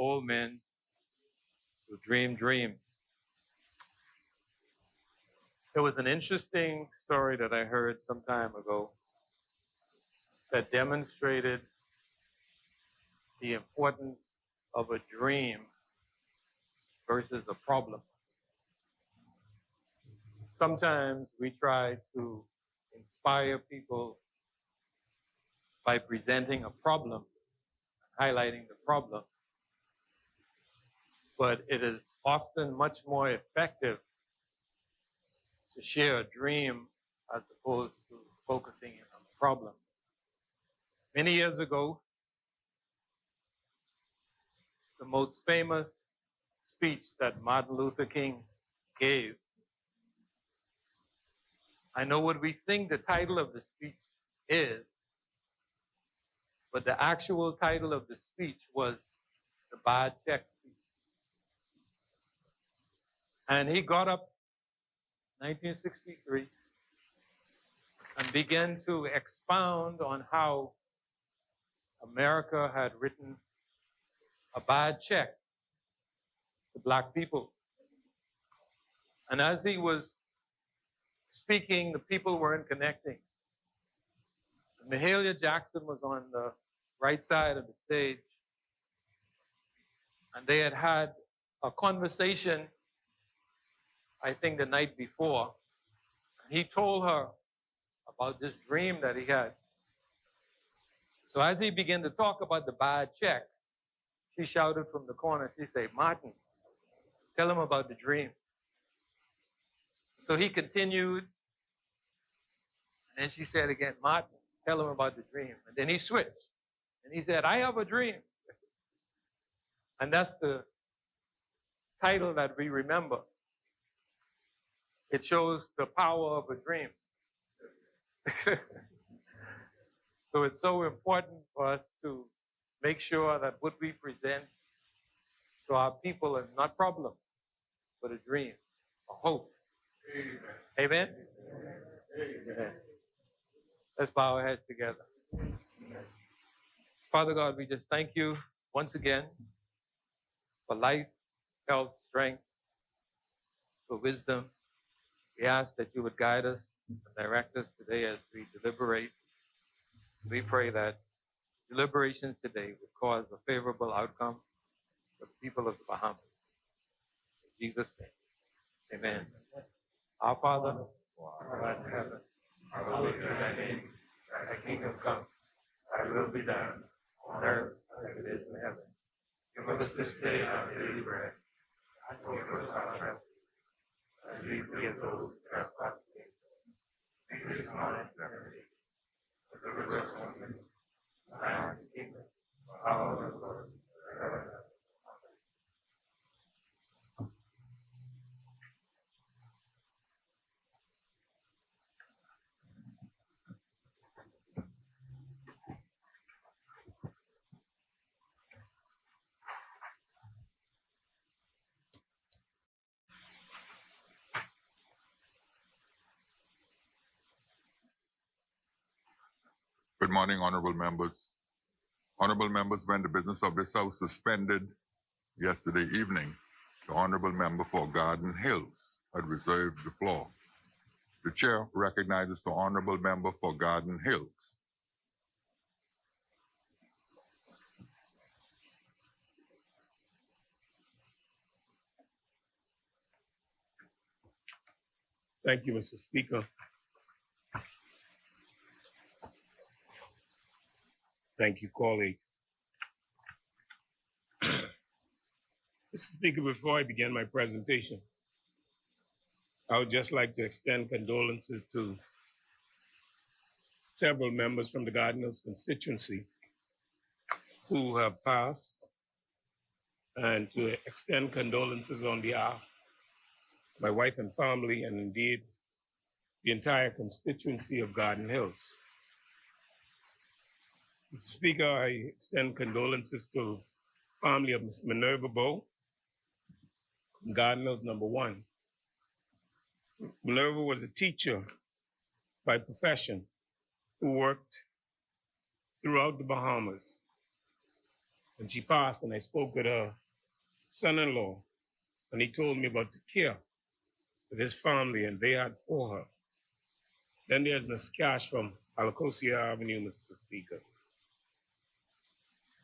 old men to dream dreams. There was an interesting story that I heard some time ago that demonstrated the importance of a dream versus a problem. Sometimes we try to inspire people by presenting a problem, highlighting the problem, but it is often much more effective to share a dream as opposed to focusing in on the problem. Many years ago, the most famous speech that Martin Luther King gave, I know what we think the title of the speech is, but the actual title of the speech was The Bad Check Speech. And he got up in 1963 and began to expound on how America had written a bad check to Black people. And as he was speaking, the people weren't connecting. Mahalia Jackson was on the right side of the stage, and they had had a conversation, I think the night before. He told her about this dream that he had. So as he began to talk about the bad check, she shouted from the corner, she said, "Martin, tell him about the dream." So he continued, and then she said again, "Martin, tell him about the dream." And then he switched, and he said, "I have a dream." And that's the title that we remember. It shows the power of a dream. So it's so important for us to make sure that what we present to our people is not problem, but a dream, a hope. Amen? Amen. Let's bow our heads together. Father God, we just thank you once again for life, health, strength, for wisdom. We ask that you would guide us and direct us today as we deliberate. We pray that deliberations today would cause a favorable outcome for the people of the Bahamas. In Jesus' name, amen. Our Father, who art in heaven, hallowed be thy name. Thy kingdom come, thy will be done, on earth as it is in heaven. Give us this day our daily bread, and forgive us our trespasses, as we forgive those who trespass against us. Lead us not into temptation, but deliver us from evil. Thine is the kingdom, the power, and the glory, forever and ever. Good morning, honorable members. Honorable members, when the business of this house suspended yesterday evening, the honorable member for Garden Hills had reserved the floor. The chair recognizes the honorable member for Garden Hills. Thank you, Mr. Speaker. Thank you, colleagues. Mr. Speaker, before I begin my presentation, I would just like to extend condolences to several members from the Garden Hills constituency who have passed, and to extend condolences on behalf of my wife and family, and indeed the entire constituency of Garden Hills. Mr. Speaker, I extend condolences to the family of Ms. Minerva Bowe, Garden Hills number 1. Minerva was a teacher by profession who worked throughout the Bahamas. And she passed, and I spoke with her son-in-law, and he told me about the care that his family and they had for her. Then there's Ms. Cash from Alacosia Avenue, Mr. Speaker.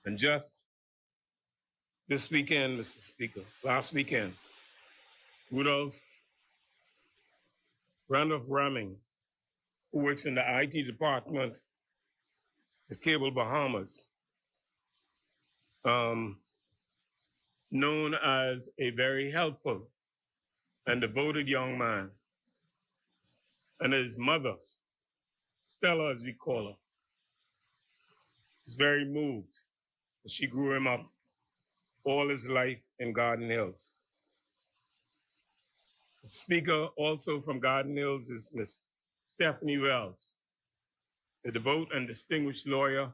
And just this weekend, Mr. Speaker, last weekend, Randolph Ramming, who works in the IT department at Cable Bahamas, known as a very helpful and devoted young man, and his mother, Stella, as we call her, is very moved. She grew him up all his life in Garden Hills. The speaker also from Garden Hills is Miss Stephanie Wells, a devout and distinguished lawyer,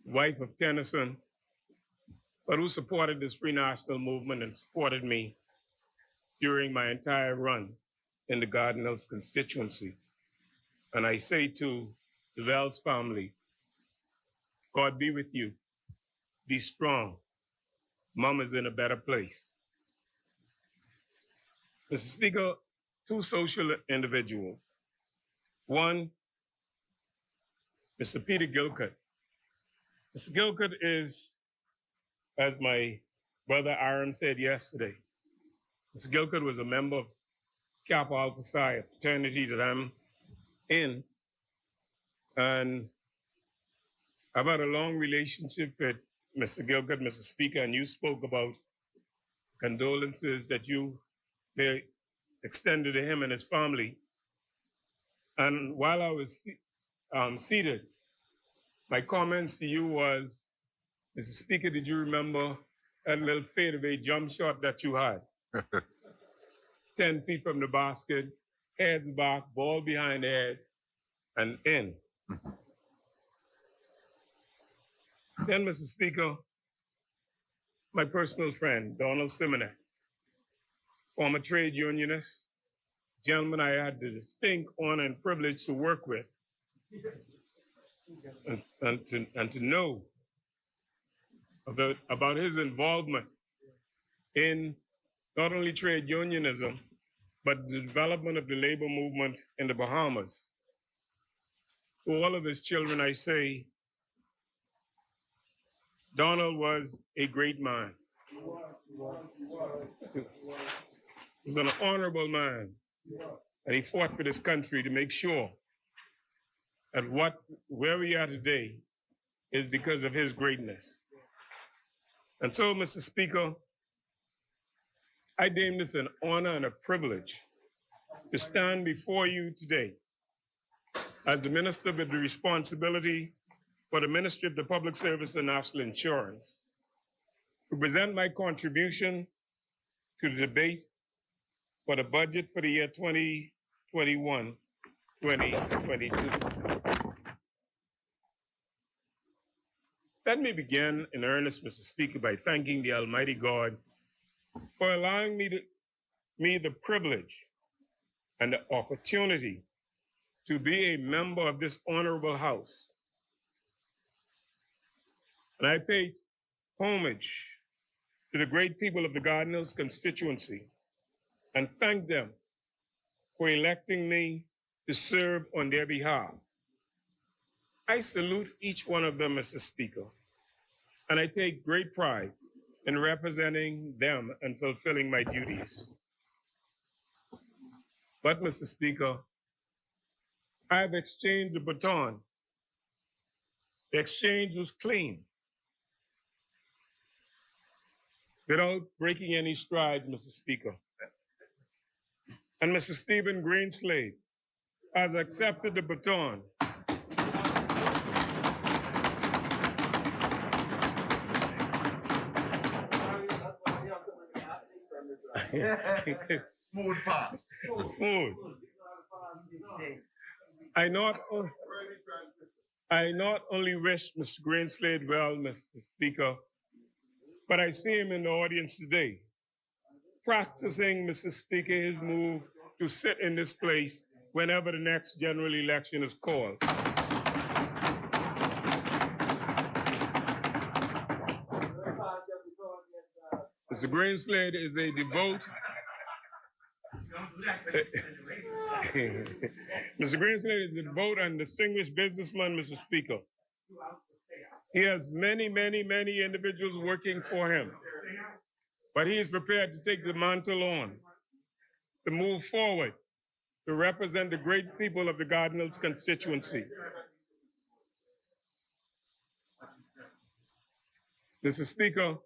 wife of Tennyson, but who supported this free national movement and supported me during my entire run in the Garden Hills constituency. And I say to the Wells family, God be with you. Be strong. Mom is in a better place. Mr. Speaker, two social individuals. One, Mr. Peter Gilcott. Mr. Gilcott is, as my brother Aaron said yesterday, Mr. Gilcott was a member of Kappa Alpha Psi, a fraternity that I'm in. And I've had a long relationship with Mr. Gilcott, Mr. Speaker, and you spoke about condolences that they extended to him and his family. And while I was seated, my comments to you was, Mr. Speaker, did you remember that little fadeaway jump shot that you had? 10 feet from the basket, heads back, ball behind the head, and in. Then, Mr. Speaker, my personal friend, Donald Simonet, former trade unionist, gentleman I had the distinct honor and privilege to work with, and to know about his involvement in not only trade unionism, but the development of the labor movement in the Bahamas. To all of his children, I say, Donald was a great man. He was an honorable man, and he fought for this country to make sure that where we are today is because of his greatness. And so, Mr. Speaker, I deem this an honor and a privilege to stand before you today as the minister with the responsibility for the Ministry of the Public Service and National Insurance to present my contribution to the debate for the budget for the year 2021-2022. Let me begin in earnest, Mr. Speaker, by thanking the Almighty God for allowing me the privilege and the opportunity to be a member of this honorable House. And I pay homage to the great people of the Garden Hills constituency and thank them for electing me to serve on their behalf. I salute each one of them, Mr. Speaker, and I take great pride in representing them and fulfilling my duties. But, Mr. Speaker, I have exchanged the baton. The exchange was clean, without breaking any strides, Mr. Speaker. And Mr. Stephen Greenslade has accepted the baton. Smooth pass. Smooth. I not only wish Mr. Greenslade well, Mr. Speaker, but I see him in the audience today, practicing, Mr. Speaker, his move to sit in this place whenever the next general election is called. Mr. Greenslade is a devout. Mr. Greenslade is a devout and distinguished businessman, Mr. Speaker. He has many, many, many individuals working for him, but he is prepared to take the mantle on, to move forward, to represent the great people of the Garden Hills constituency. Mr. Speaker,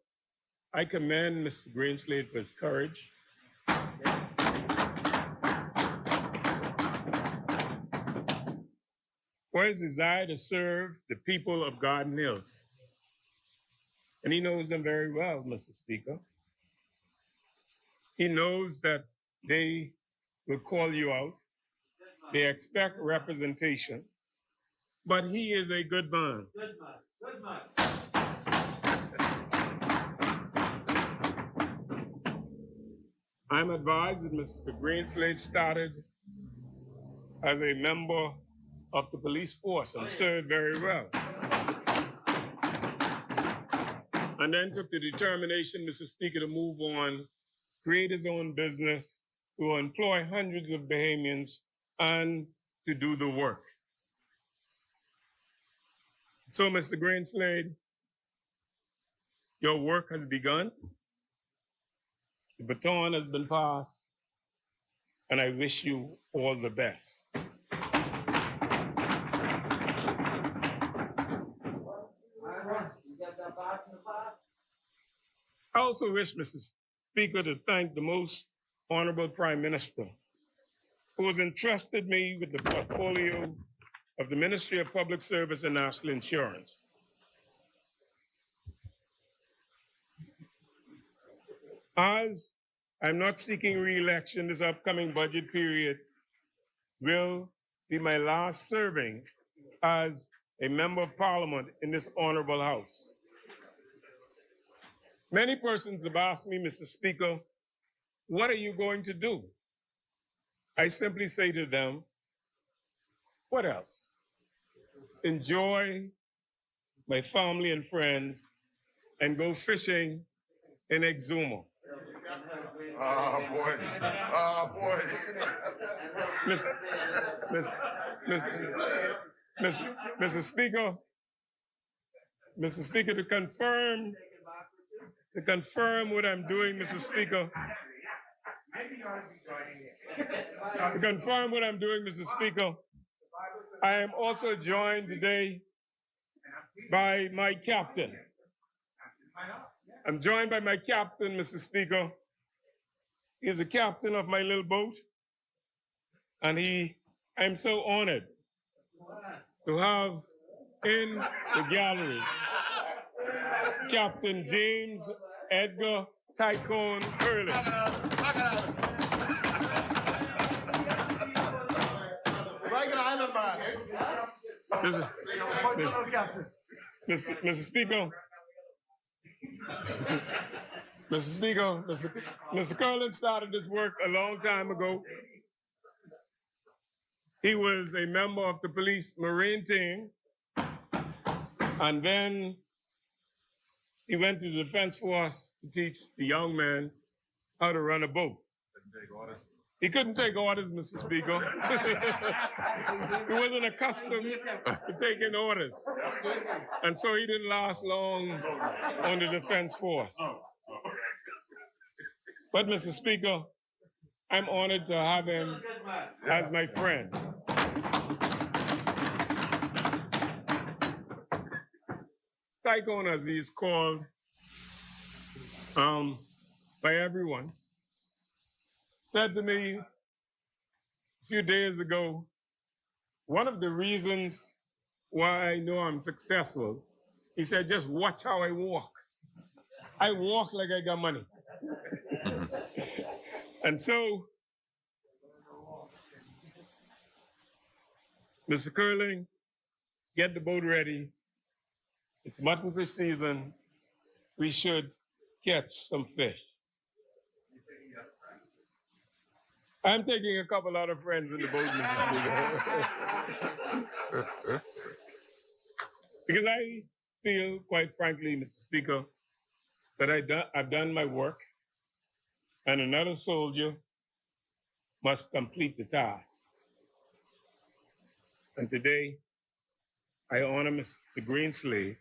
I commend Mr. Greenslade for his courage. For his desire to serve the people of Garden Hills. And he knows them very well, Mr. Speaker. He knows that they will call you out. They expect representation. But he is a good man. Good man. Good man. I'm advised that Mr. Greenslade started as a member of the police force and served very well. And then took the determination, Mr. Speaker, to move on, create his own business, to employ hundreds of Bahamians, and to do the work. So, Mr. Greenslade, your work has begun. The baton has been passed, and I wish you all the best. I also wish, Mr. Speaker, to thank the most honorable Prime Minister, who has entrusted me with the portfolio of the Ministry of Public Service and National Insurance. As I'm not seeking re-election, this upcoming budget period will be my last serving as a member of Parliament in this honorable House. Many persons have asked me, Mr. Speaker, what are you going to do? I simply say to them, what else? Enjoy my family and friends and go fishing in Exuma. Ah, boy. Ah, boy. Mr. Speaker, to confirm what I'm doing, Mr. Speaker. To confirm what I'm doing, Mr. Speaker, I am also joined today by my captain. I'm joined by my captain, Mr. Speaker. He's the captain of my little boat, and I'm so honored to have in the gallery Captain James Edgar Tycoon Curley. Mr. Speaker, Mr. Curlin started this work a long time ago. He was a member of the police Marine team, and then he went to the Defense Force to teach the young men how to run a boat. He couldn't take orders, Mr. Speaker. He wasn't accustomed to taking orders. And so he didn't last long on the Defense Force. But, Mr. Speaker, I'm honored to have him as my friend. Tycoon, as he is called by everyone, said to me a few days ago, one of the reasons why I know I'm successful, he said, just watch how I walk. I walk like I got money. And so, Mr. Curling, get the boat ready. It's muttonfish season. We should catch some fish. I'm taking a couple other friends in the boat, Mr. Speaker. Because I feel, quite frankly, Mr. Speaker, that I've done my work, and another soldier must complete the task. And today, I honor Mr. Greenslade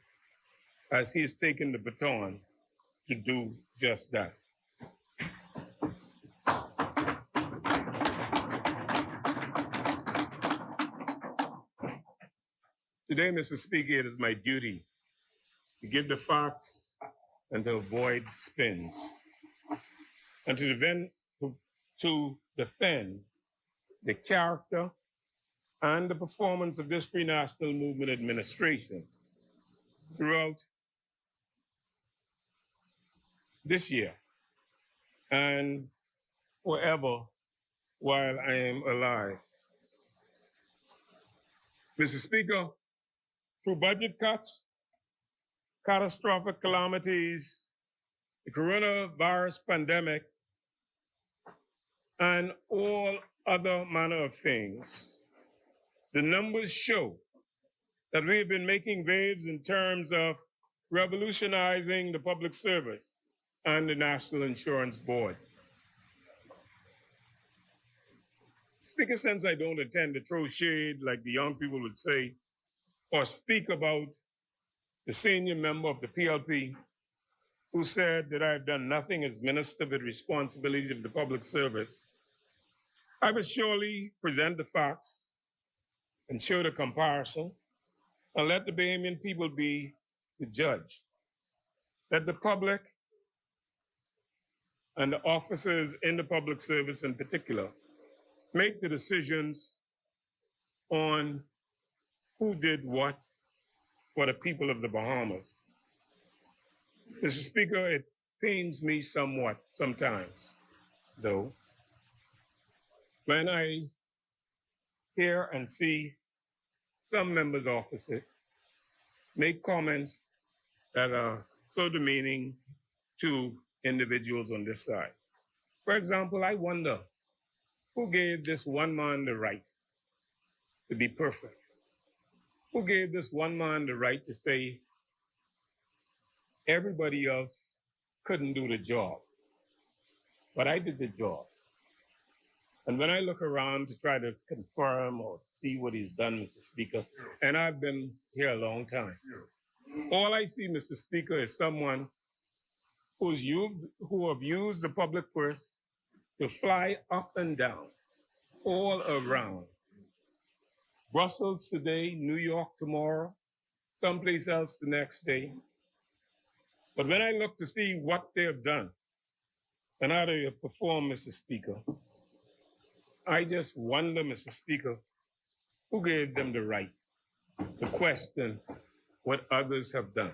as he has taken the baton to do just that. Today, Mr. Speaker, it is my duty to give the facts and to avoid spins, and to defend the character and the performance of this Free National Movement administration throughout this year and forever while I am alive. Mr. Speaker, through budget cuts, catastrophic calamities, the coronavirus pandemic, and all other manner of things, the numbers show that we have been making waves in terms of revolutionizing the public service and the National Insurance Board. Speaker, since I don't intend to throw shade, like the young people would say, or speak about the senior member of the PLP who said that I have done nothing as minister with responsibility of the public service, I will surely present the facts and show the comparison, and let the Bahamian people be the judge. Let the public and the officers in the public service in particular make the decisions on who did what for the people of the Bahamas. Mr. Speaker, it pains me somewhat sometimes, though, when I hear and see some members opposite make comments that are so demeaning to individuals on this side. For example, I wonder who gave this one man the right to be perfect? Who gave this one man the right to say everybody else couldn't do the job, but I did the job? And when I look around to try to confirm or see what he's done, Mr. Speaker, and I've been here a long time, all I see, Mr. Speaker, is someone who have used the public purse to fly up and down, all around. Brussels today, New York tomorrow, someplace else the next day. But when I look to see what they have done and how they have performed, Mr. Speaker, I just wonder, Mr. Speaker, who gave them the right to question what others have done?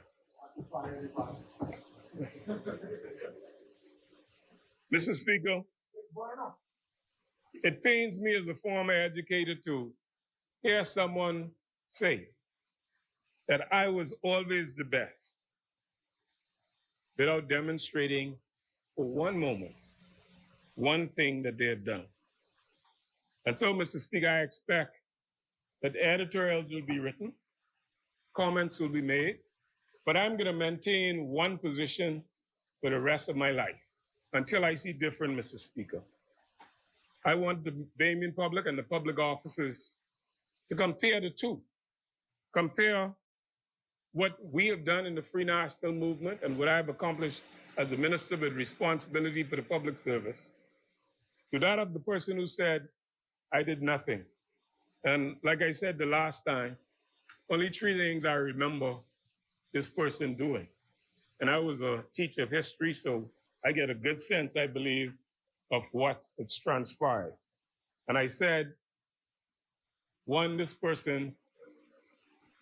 Mr. Speaker, it pains me as a former educator to hear someone say that I was always the best without demonstrating for one moment one thing that they have done. And so, Mr. Speaker, I expect that editorials will be written, comments will be made, but I'm going to maintain one position for the rest of my life until I see different, Mr. Speaker. I want the Bahamian public and the public officers to compare the two. Compare what we have done in the Free National Movement and what I've accomplished as a minister with responsibility for the public service to that of the person who said, I did nothing. And like I said the last time, only 3 things I remember this person doing. And I was a teacher of history, so I get a good sense, I believe, of what it's transpired. And I said, 1, this person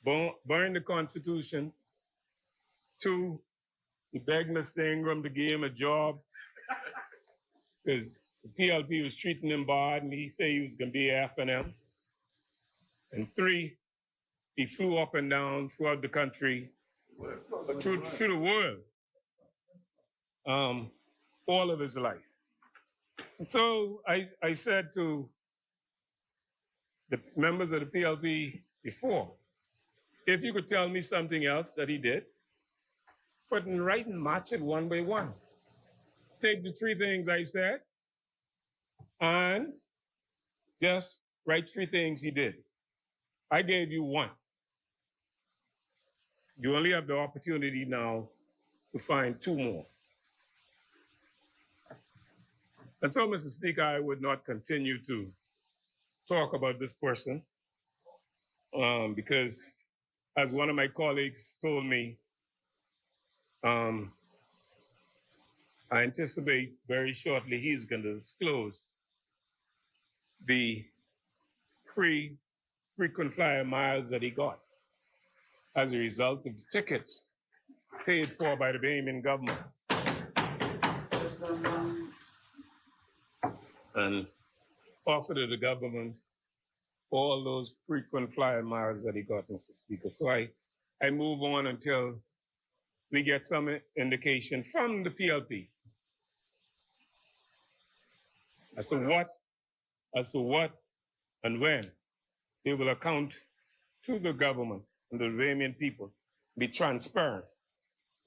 burned the Constitution. 2, he begged Mr. Ingram to give him a job because the PLP was treating him bad and he said he was going to be F&M. And 3, he flew up and down throughout the country, through the world, all of his life. And so I said to the members of the PLP before, if you could tell me something else that he did. put in writing, match it one by one. Take the three things I said and just write three things he did. I gave you one. You only have the opportunity now to find two more. And so, Mr. Speaker, I would not continue to talk about this person because, as one of my colleagues told me, I anticipate very shortly he's going to disclose the frequent flyer miles that he got as a result of the tickets paid for by the Bahamian government. And offered to the government all those frequent flyer miles that he got, Mr. Speaker. So I move on until we get some indication from the PLP as to what and when they will account to the government and the Bahamian people, be transparent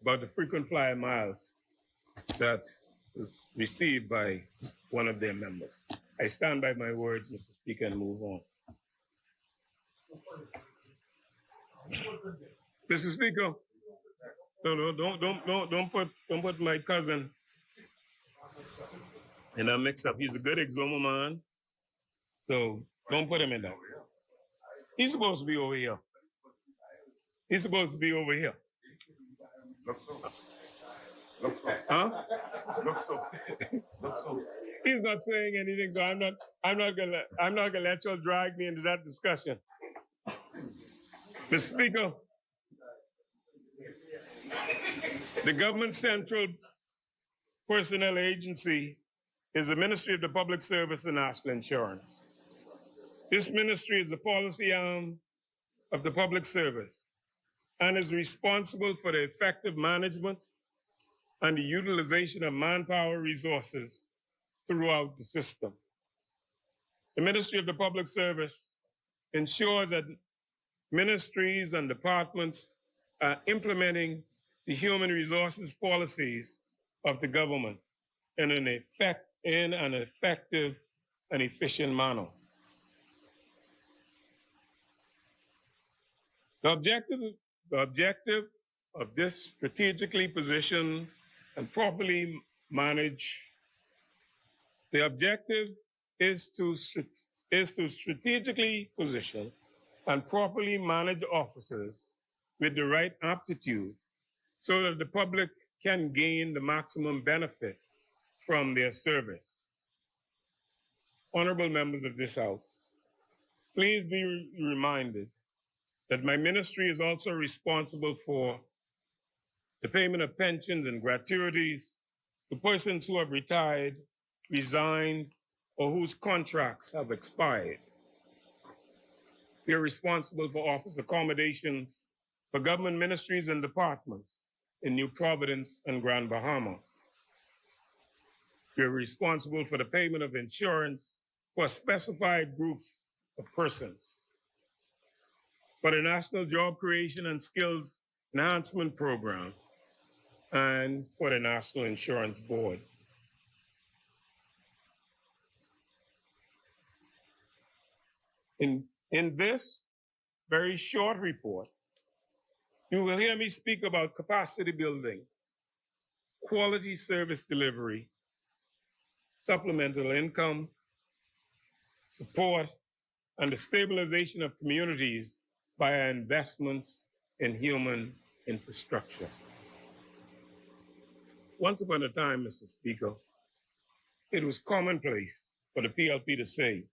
about the frequent flyer miles that was received by one of their members. I stand by my words, Mr. Speaker, and move on. Mr. Speaker, don't put my cousin in a mix-up. He's a good Exoma man, so don't put him in that. He's supposed to be over here. He's supposed to be over here. Huh? He's not saying anything, so I'm not gonna let y'all drag me into that discussion. Mr. Speaker, the government central personnel agency is the Ministry of the Public Service and National Insurance. This ministry is the policy arm of the public service and is responsible for the effective management and the utilization of manpower resources throughout the system. The Ministry of the Public Service ensures that ministries and departments are implementing the human resources policies of the government in an effective and efficient manner. The objective of this strategically positioned and properly managed, the objective is to strategically position and properly manage officers with the right aptitude so that the public can gain the maximum benefit from their service. Honorable members of this House, please be reminded that my ministry is also responsible for the payment of pensions and gratuities to persons who have retired, resigned, or whose contracts have expired. We are responsible for office accommodations for government ministries and departments in New Providence and Grand Bahama. We are responsible for the payment of insurance for specified groups of persons. For the National Job Creation and Skills Enhancement Program, and for the National Insurance Board. In this very short report, you will hear me speak about capacity building, quality service delivery, supplemental income, support, and the stabilization of communities via investments in human infrastructure. Once upon a time, Mr. Speaker, it was commonplace for the PLP to say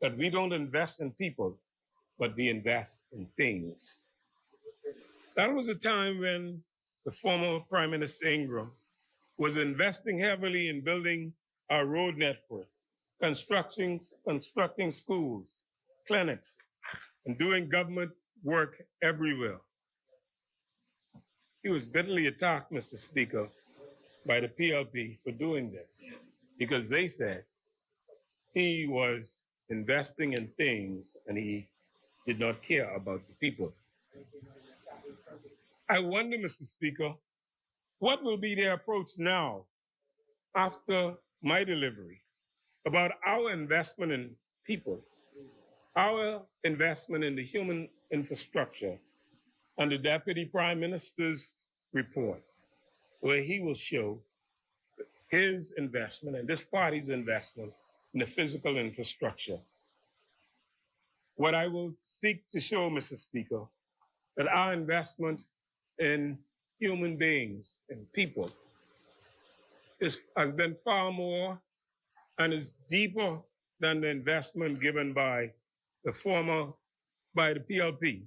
that we don't invest in people, but we invest in things. That was a time when the former Prime Minister Ingram was investing heavily in building our road network, constructing schools, clinics, and doing government work everywhere. He was bitterly attacked, Mr. Speaker, by the PLP for doing this because they said he was investing in things and he did not care about the people. I wonder, Mr. Speaker, What will be their approach now after my delivery about our investment in people, our investment in the human infrastructure, and the Deputy Prime Minister's report, where he will show his investment and this party's investment in the physical infrastructure. What I will seek to show, Mr. Speaker, that our investment in human beings and people has been far more and is deeper than the investment given by the PLP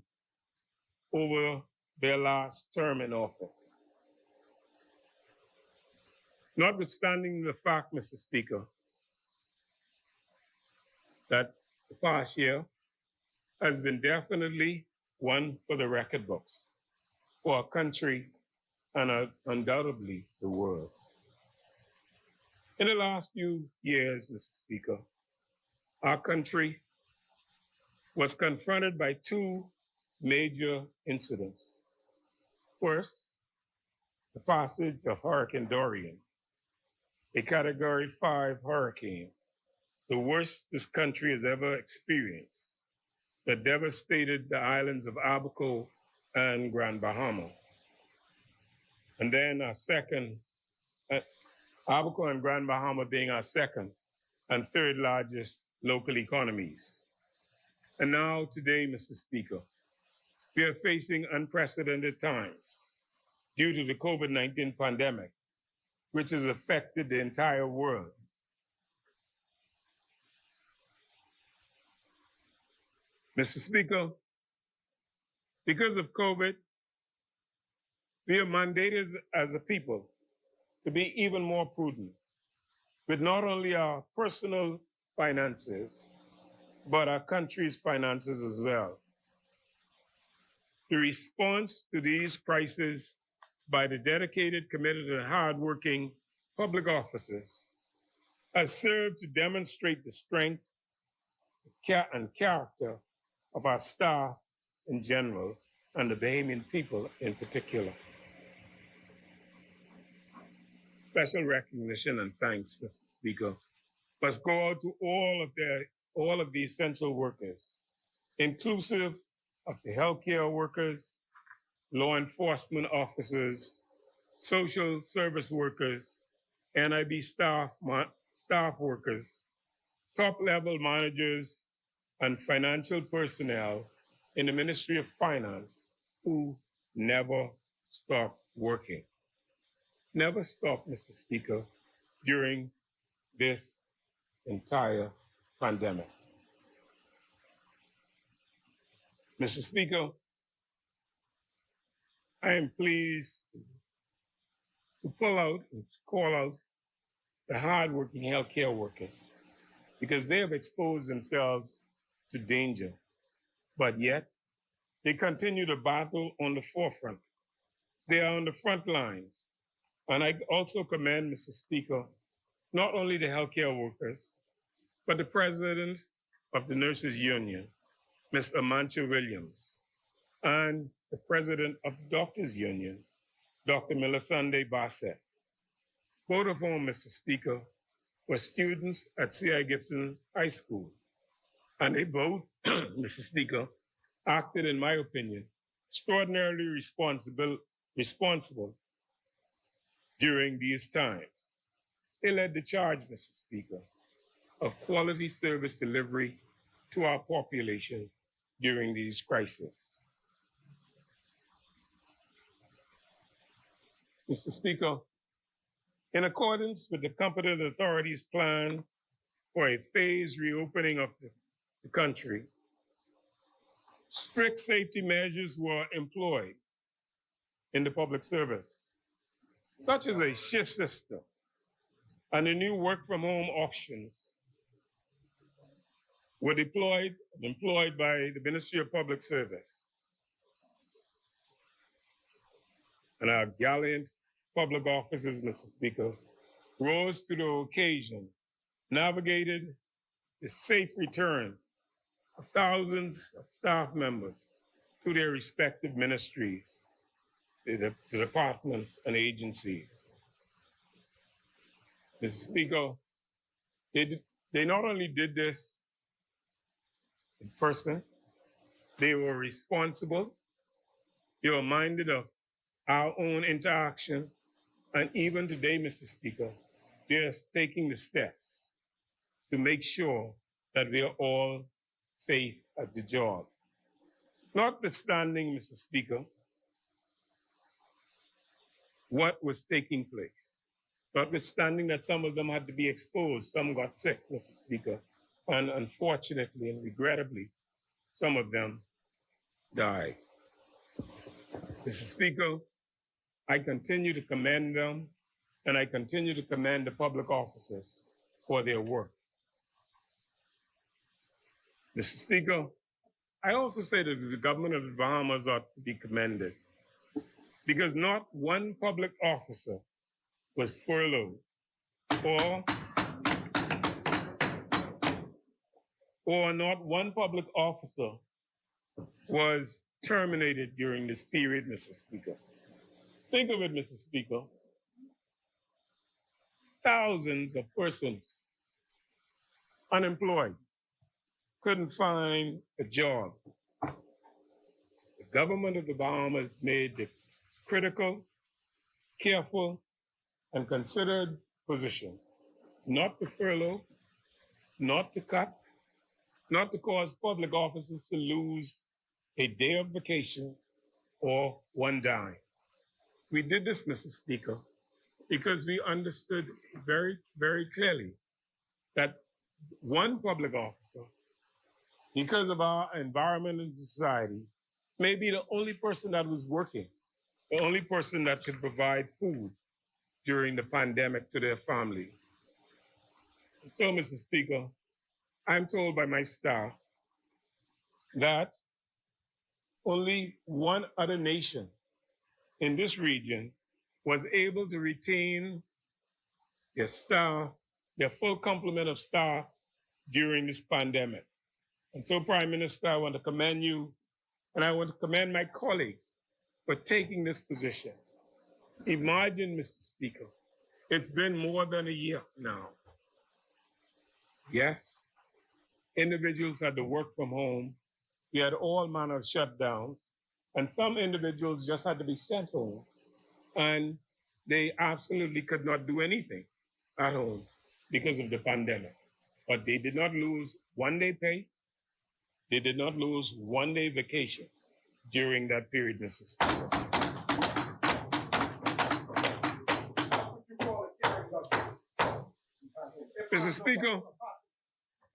over their last term in office. Notwithstanding the fact, Mr. Speaker, that the past year has been definitely one for the record books for our country and undoubtedly the world. In the last few years, Mr. Speaker, our country was confronted by two major incidents. First, the passage of Hurricane Dorian, a Category 5 hurricane, the worst this country has ever experienced, that devastated the islands of Abaco and Grand Bahama. And then our second, Abaco and Grand Bahama being our second and third largest local economies. And now today, Mr. Speaker, we are facing unprecedented times due to the COVID-19 pandemic, which has affected the entire world. Mr. Speaker, because of COVID, we are mandated as a people to be even more prudent with not only our personal finances, but our country's finances as well. The response to these crises by the dedicated, committed, and hardworking public officers has served to demonstrate the strength and character of our staff in general and the Bahamian people in particular. Special recognition and thanks, Mr. Speaker, must go out to all of the essential workers, inclusive of the healthcare workers, law enforcement officers, social service workers, NIB staff workers, top-level managers, and financial personnel in the Ministry of Finance who never stop working. Never stop, Mr. Speaker, during this entire pandemic. Mr. Speaker, I am pleased to pull out and call out the hardworking healthcare workers because they have exposed themselves to danger, but yet they continue to battle on the forefront. They are on the front lines. And I also commend, Mr. Speaker, not only the healthcare workers, but the president of the Nurses Union, Mr. Mancha Williams, and the president of the Doctors Union, Dr. Milasande Bassett, both of whom, Mr. Speaker, were students at C.I. Gibson High School. And they both, Mr. Speaker, acted, in my opinion, extraordinarily responsible during these times. They led the charge, Mr. Speaker, of quality service delivery to our population during these crises. Mr. Speaker, in accordance with the competent authorities' plan for a phased reopening of the country, strict safety measures were employed in the public service, such as a shift system and the new work-from-home options were employed by the Ministry of Public Service. And our gallant public officers, Mr. Speaker, rose to the occasion, navigated the safe return of thousands of staff members to their respective ministries. the departments and agencies. Mr. Speaker, they not only did this in person, they were responsible, they were minded of our own interaction, and even today, Mr. Speaker, they're taking the steps to make sure that we are all safe at the job. Notwithstanding, Mr. Speaker, what was taking place, notwithstanding that some of them had to be exposed, some got sick, Mr. Speaker, and unfortunately and regrettably, some of them died. Mr. Speaker, I continue to commend them, and I continue to commend the public officers for their work. Mr. Speaker, I also say that the government of the Bahamas ought to be commended because not one public officer was furloughed or not one public officer was terminated during this period, Mr. Speaker. Think of it, Mr. Speaker. Thousands of persons unemployed, couldn't find a job. The government of the Bahamas made the critical, careful, and considered position not to furlough, not to cut, not to cause public officers to lose a day of vacation or one dime. We did this, Mr. Speaker, because we understood very, very clearly that one public officer, because of our environment and society, may be the only person that was working, the only person that could provide food during the pandemic to their family. And so, Mr. Speaker, I'm told by my staff that only one other nation in this region was able to retain their staff, their full complement of staff during this pandemic. And so, Prime Minister, I want to commend you, and I want to commend my colleagues for taking this position. Imagine, Mr. Speaker, it's been more than a year now. Yes, individuals had to work from home. We had all manner of shutdowns, and some individuals just had to be sent home, and they absolutely could not do anything at home because of the pandemic. But they did not lose one day pay. They did not lose one day vacation during that period, Mr. Speaker. Mr. Speaker,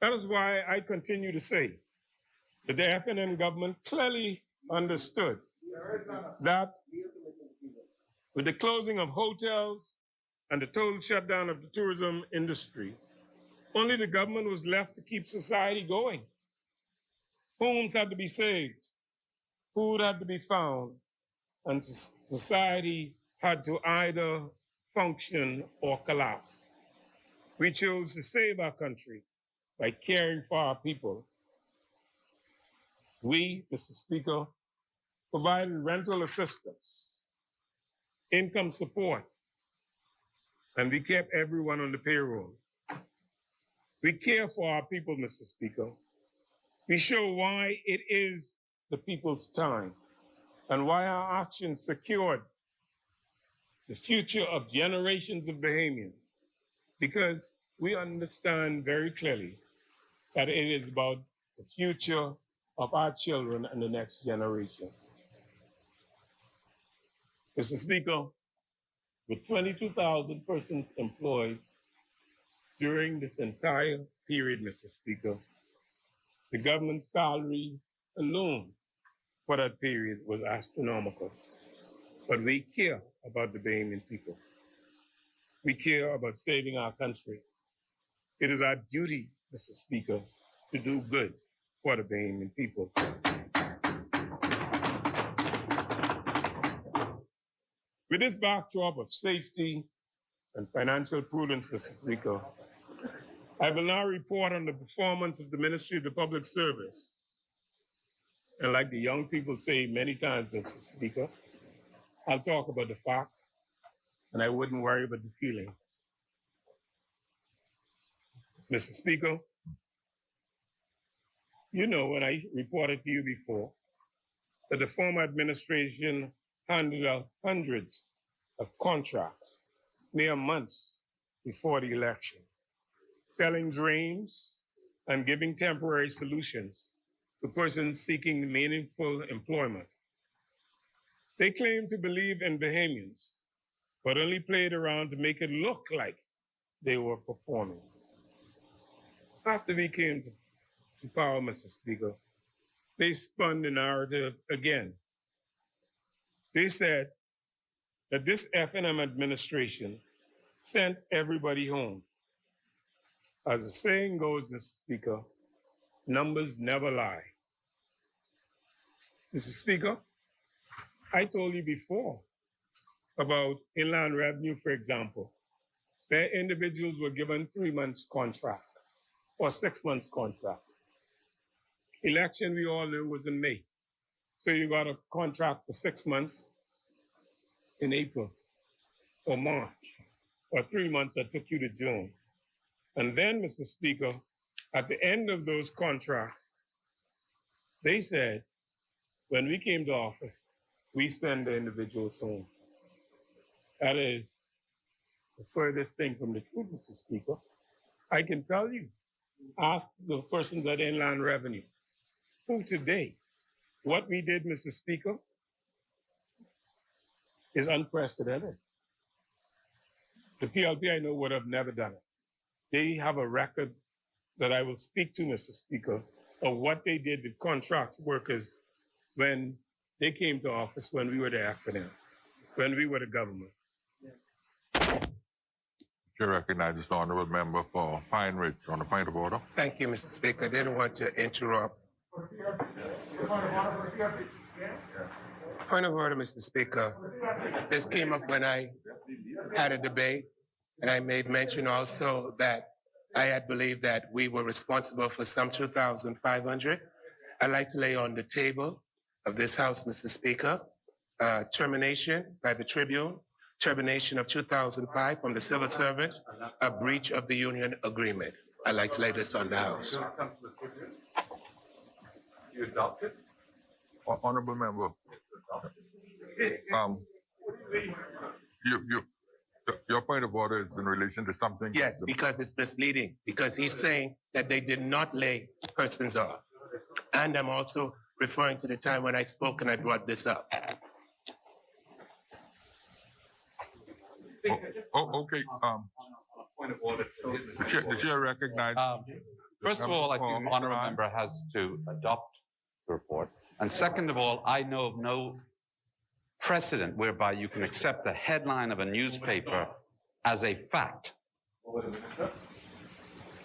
that is why I continue to say that the FNN government clearly understood that with the closing of hotels and the total shutdown of the tourism industry, only the government was left to keep society going. Homes had to be saved, food had to be found, and society had to either function or collapse. We chose to save our country by caring for our people. We, Mr. Speaker, provided rental assistance, income support, and we kept everyone on the payroll. We care for our people, Mr. Speaker. We show why it is the people's time and why our actions secured the future of generations of Bahamians, because we understand very clearly that it is about the future of our children and the next generation. Mr. Speaker, with 22,000 persons employed during this entire period, Mr. Speaker, the government's salary alone for that period was astronomical. But we care about the Bahamian people. We care about saving our country. It is our duty, Mr. Speaker, to do good for the Bahamian people. With this backdrop of safety and financial prudence, Mr. Speaker, I will now report on the performance of the Ministry of the Public Service. And like the young people say many times, Mr. Speaker, I'll talk about the facts, and I wouldn't worry about the feelings. Mr. Speaker, you know when I reported to you before that the former administration handed out hundreds of contracts mere months before the election, selling dreams and giving temporary solutions to persons seeking meaningful employment. They claim to believe in Bahamians, but only played around to make it look like they were performing. After we came to power, Mr. Speaker, they spun the narrative again. They said that this F&M administration sent everybody home. As the saying goes, Mr. Speaker, numbers never lie. Mr. Speaker, I told you before about Inland Revenue, for example. Their individuals were given 3 months contract or 6 months contract. Election, we all knew, was in May. So you got a contract for 6 months in April or March, or 3 months that took you to June. And then, Mr. Speaker, at the end of those contracts, they said, when we came to office, we send the individuals home. That is the furthest thing from the truth, Mr. Speaker. I can tell you, ask the persons at Inland Revenue, who today, what we did, Mr. Speaker, is unprecedented. The PLP, I know, would have never done it. They have a record that I will speak to, Mr. Speaker, of what they did with contract workers when they came to office, when we were the F&M, when we were the government. Chair recognizes the honorable member for Pine Ridge on a point of order. Thank you, Mr. Speaker. I didn't want to interrupt. Point of order, Mr. Speaker. This came up when I had a debate, and I made mention also that I had believed that we were responsible for some 2,500. I'd like to lay on the table of this House, Mr. Speaker, termination by the Tribune, termination of 2005 from the civil servant, a breach of the union agreement. I'd like to lay this on the House. You adopt it? Honorable member, your point of order is in relation to something. Yes, because it's misleading, because he's saying that they did not lay persons off. And I'm also referring to the time when I spoke and I brought this up. Okay. Point of order. The chair recognizes. First of all, I think the honourable member has to adopt the report. And second of all, I know of no precedent whereby you can accept the headline of a newspaper as a fact.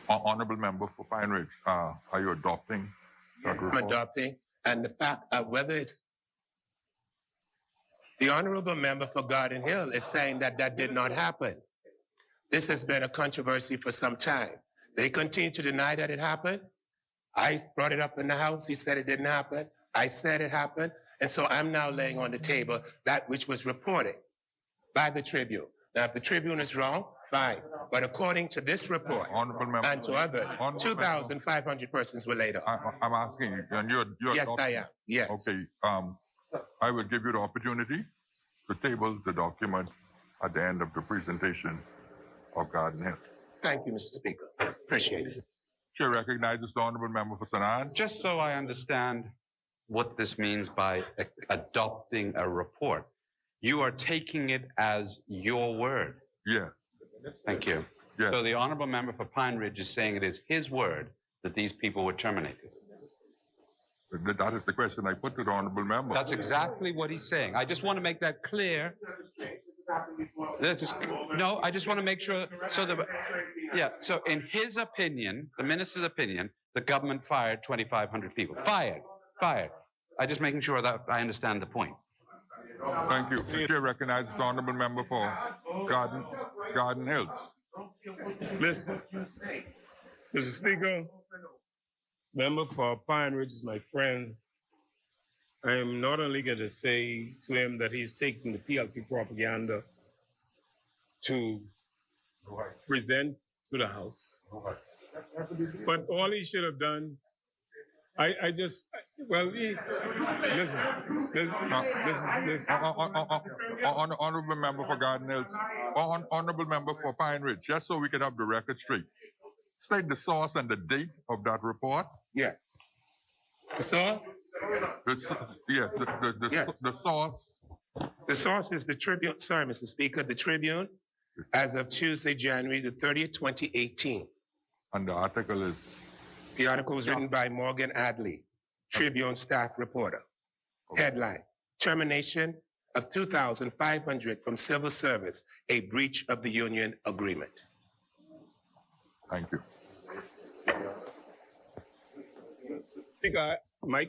Honorable member for Pine Ridge, are you adopting that report? I'm adopting, and the fact of whether it's the honorable member for Garden Hill is saying that that did not happen. This has been a controversy for some time. They continue to deny that it happened. I brought it up in the House. He said it didn't happen. I said it happened. And so I'm now laying on the table that which was reported by the Tribune. Now, if the Tribune is wrong, fine. But according to this report Honorable member, and to others, 2,500 persons were laid off. I'm asking you, and you're Yes, adopting- I am. Yes. Okay, I will give you the opportunity to table the document at the end of the presentation of Garden Hill. Thank you, Mr. Speaker. Appreciate it. Chair recognizes the honorable member for St. Anne's. Just so I understand what this means by adopting a report, you are taking it as your word. Yeah, Thank you. yeah. So the honourable member for Pine Ridge is saying it is his word that these people were terminated. That is the question I put to the honorable member. That's exactly what he's saying. I just want to make that clear. No, I just want to make sure. So in his opinion, the minister's opinion, the government fired 2,500 people. Fired. I just making sure that I understand the point. Thank you. The chair recognizes the honorable member for Garden Hills. Mr. Speaker, member for Pine Ridge is my friend, I am not only going to say to him that he's taking the PLP propaganda to present to the House, but all he should have done, listen. Honorable member for Garden Hills, honorable member for Pine Ridge, just so we can have the record straight. State the source and the date of that report. Yeah. The source? Yes, Yes. the source. The source is the Tribune. Sorry, Mr. Speaker, the Tribune, as of Tuesday, January the 30th, 2018. And the article is. The article was written by Morgan Adley, Tribune staff reporter. Headline: Termination of 2,500 from civil service, a breach of the union agreement. Thank you. Speaker, my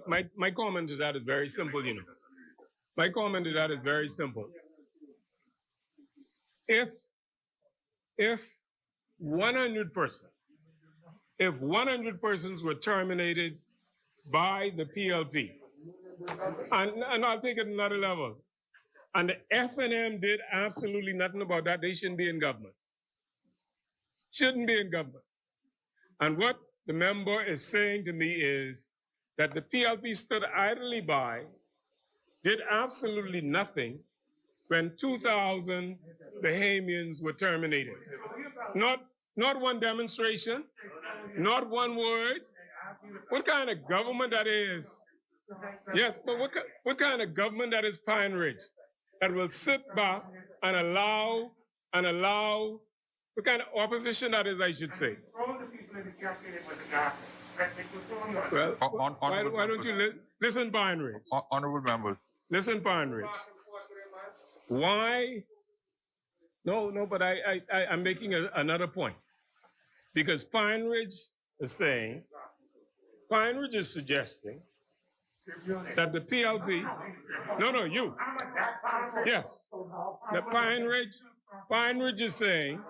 comment to that is very simple, you know. My comment to that is very simple. If 100 persons were terminated by the PLP, and I'll take it another level, and the F&M did absolutely nothing about that, they shouldn't be in government. Shouldn't be in government. And what the member is saying to me is that the PLP stood idly by, did absolutely nothing when 2,000 Bahamians were terminated. Not one demonstration, not one word. What kind of government that is? Yes, but what kind of government that is Pine Ridge that will sit back and allow, what kind of opposition that is, I should say? Well, why don't you listen, Pine Ridge? Honorable members. Listen, Pine Ridge. Why? No, but I'm making another point. Because Pine Ridge is suggesting that the PLP, you. Yes. The Pine Ridge is saying.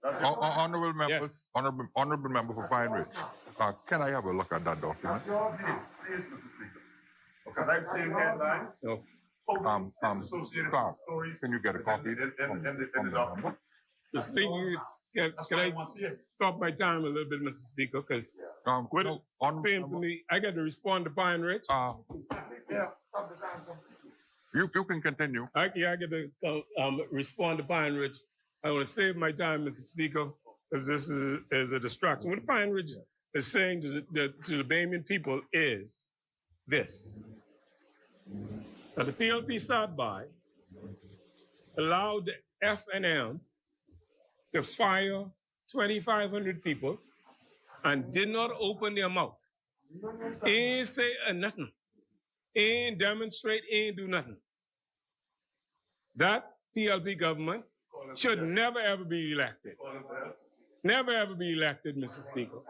Honorable members, Yes. honorable member for Pine Ridge. Can I have a look at that document? Please, Mr. Speaker. Because I've seen headlines. No. Clark, can you get a copy? from the member? The Speaker, can I stop my time a little bit, Mr. Speaker? Because what it seems to me, I got to respond to Pine Ridge. You can continue. I get to respond to Pine Ridge. I want to save my time, Mr. Speaker, because this is a distraction. What Pine Ridge is saying to the Bahamian people is this. Now, the PLP sat by, allowed the F&M to fire 2,500 people and did not open their mouth. Ain't say nothing. Ain't demonstrate, ain't do nothing. That PLP government should never ever be elected. Never ever be elected, Mr. Speaker.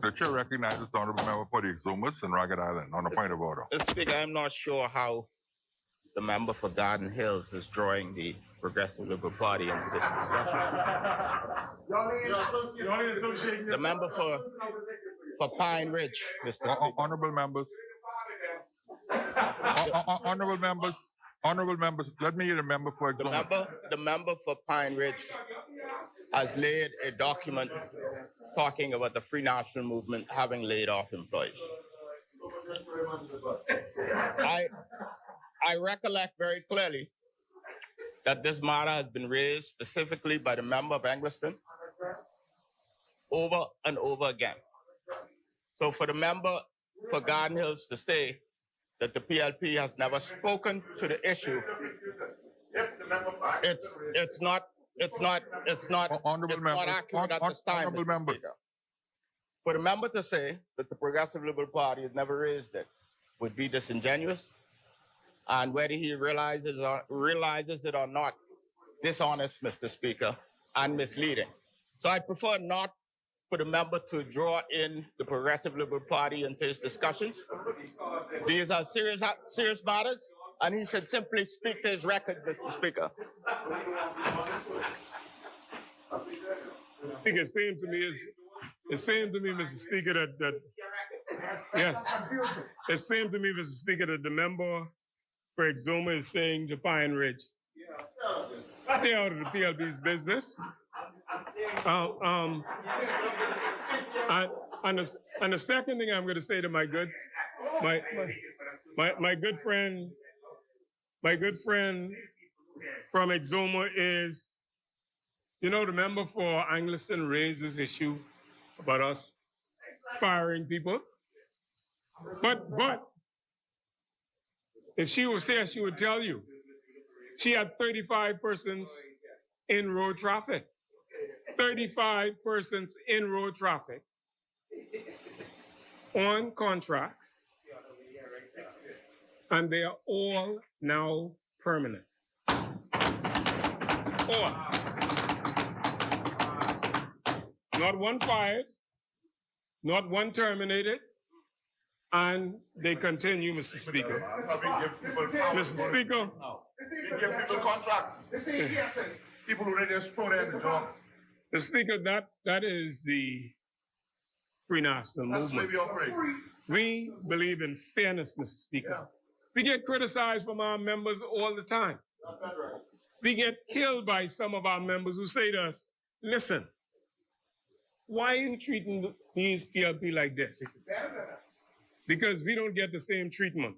The chair recognizes the honorable member for the Exumas and Ragged Island on a point of order. Mr. Speaker, I'm not sure how the member for Garden Hills is drawing the Progressive Liberal Party into this discussion. The member for Pine Ridge, Mr. Speaker. Honorable members. Honorable members, let me hear the member for Exumas. The member for Pine Ridge has laid a document talking about the Free National Movement having laid off employees. I recollect very clearly that this matter has been raised specifically by the member of Engliston over and over again. So for the member for Garden Hills to say that the PLP has never spoken to the issue, it's not accurate at this time. Honorable members. For the member to say that the Progressive Liberal Party has never raised it would be disingenuous, and whether he realizes it or not, dishonest, Mr. Speaker, and misleading. So I prefer not for the member to draw in the Progressive Liberal Party into his discussions. These are serious matters, and he should simply speak to his record, Mr. Speaker. I think it seems to me, Mr. Speaker, that Yes. It seemed to me, Mr. Speaker, that the member for Exuma is saying to Pine Ridge, stay out of the PLB's business. And the second thing I'm going to say to my good friend from Exuma is, you know, the member for Angleston raised this issue about us firing people. But if she was here, she would tell you she had 35 persons in road traffic. 35 persons in road traffic on contracts, and they are all now permanent. All. Not one fired, not one terminated, and they continue, Mr. Speaker. Mr. Speaker. We give people contracts. People who ready to throw their jobs. Mr. Speaker, that is the Free National That's the way Movement. we operate. We believe in fairness, Mr. Speaker. We get criticized from our members all the time. We get killed by some of our members who say to us, listen, why are you treating these PLP like this? Because we don't get the same treatment.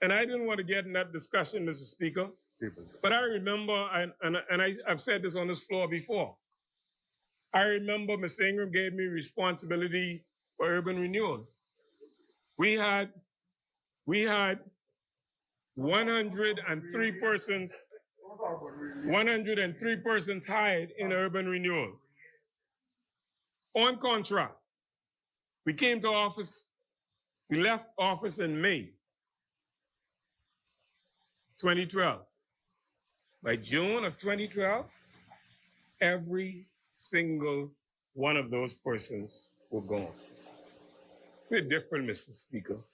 And I didn't want to get in that discussion, Mr. Speaker, but I remember, and I've said this on this floor before, I remember Ms. Ingram gave me responsibility for urban renewal. We had 103 persons hired in urban renewal on contract. We came to office, we left office in May 2012. By June of 2012, every single one of those persons were gone. We're different, Mr. Speaker.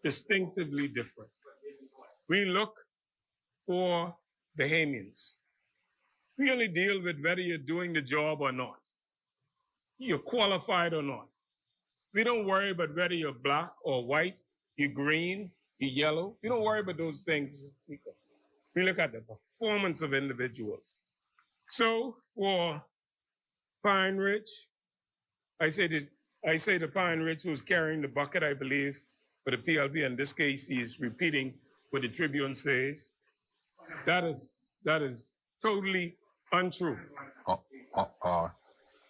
Distinctively different. We look for Bahamians. We only deal with whether you're doing the job or not. You're qualified or not. We don't worry about whether you're black or white, you're green, you're yellow. We don't worry about those things, Mr. Speaker. We look at the performance of individuals. So for Pine Ridge, I say to Pine Ridge, who's carrying the bucket, I believe, for the PLP. In this case, he's repeating what the Tribune says. That is totally untrue.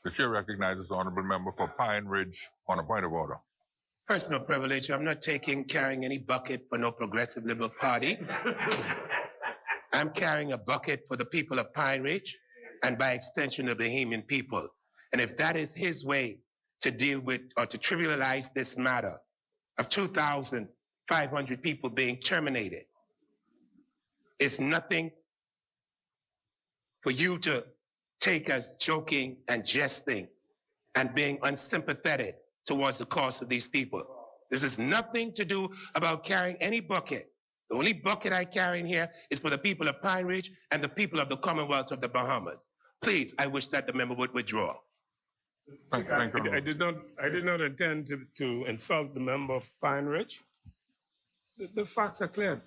The chair recognizes the honorable member for Pine Ridge on a point of order. Personal privilege. I'm not carrying any bucket for no progressive Liberal Party. I'm carrying a bucket for the people of Pine Ridge and by extension the Bahamian people. And if that is his way to deal with or to trivialize this matter of 2,500 people being terminated, it's nothing for you to take as joking and jesting and being unsympathetic towards the cause of these people. This has nothing to do about carrying any bucket. The only bucket I carry in here is for the people of Pine Ridge and the people of the Commonwealth of the Bahamas. Please, I wish that the member would withdraw. Thank you. I did not intend to insult the member of Pine Ridge. The facts are clear.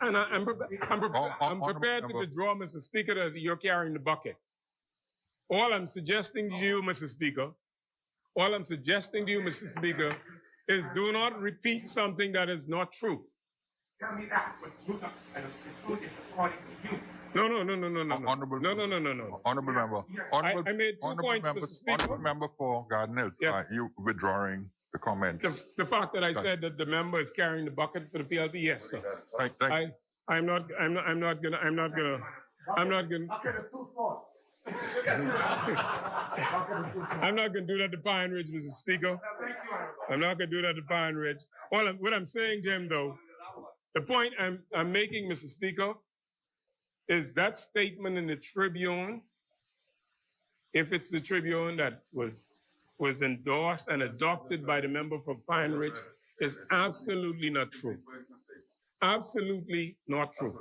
And I'm prepared to withdraw, Mr. Speaker, that you're carrying the bucket. All I'm suggesting to you, Mr. Speaker, is do not repeat something that is not true. Tell me that, but truth is according to you. No. Honorable No. Honorable member. I made 2 points, Mr. Speaker. Honorable member for Garden Hills. Yes. Are you withdrawing the comment? The fact that I said that the member is carrying the bucket for the PLP, yes, sir. I'm not gonna. I'm not gonna do that to Pine Ridge, Mr. Speaker. I'm not gonna do that to Pine Ridge. What I'm saying to him, though, the point I'm making, Mr. Speaker, is that statement in the Tribune, if it's the Tribune that was endorsed and adopted by the member from Pine Ridge, is absolutely not true. Absolutely not true.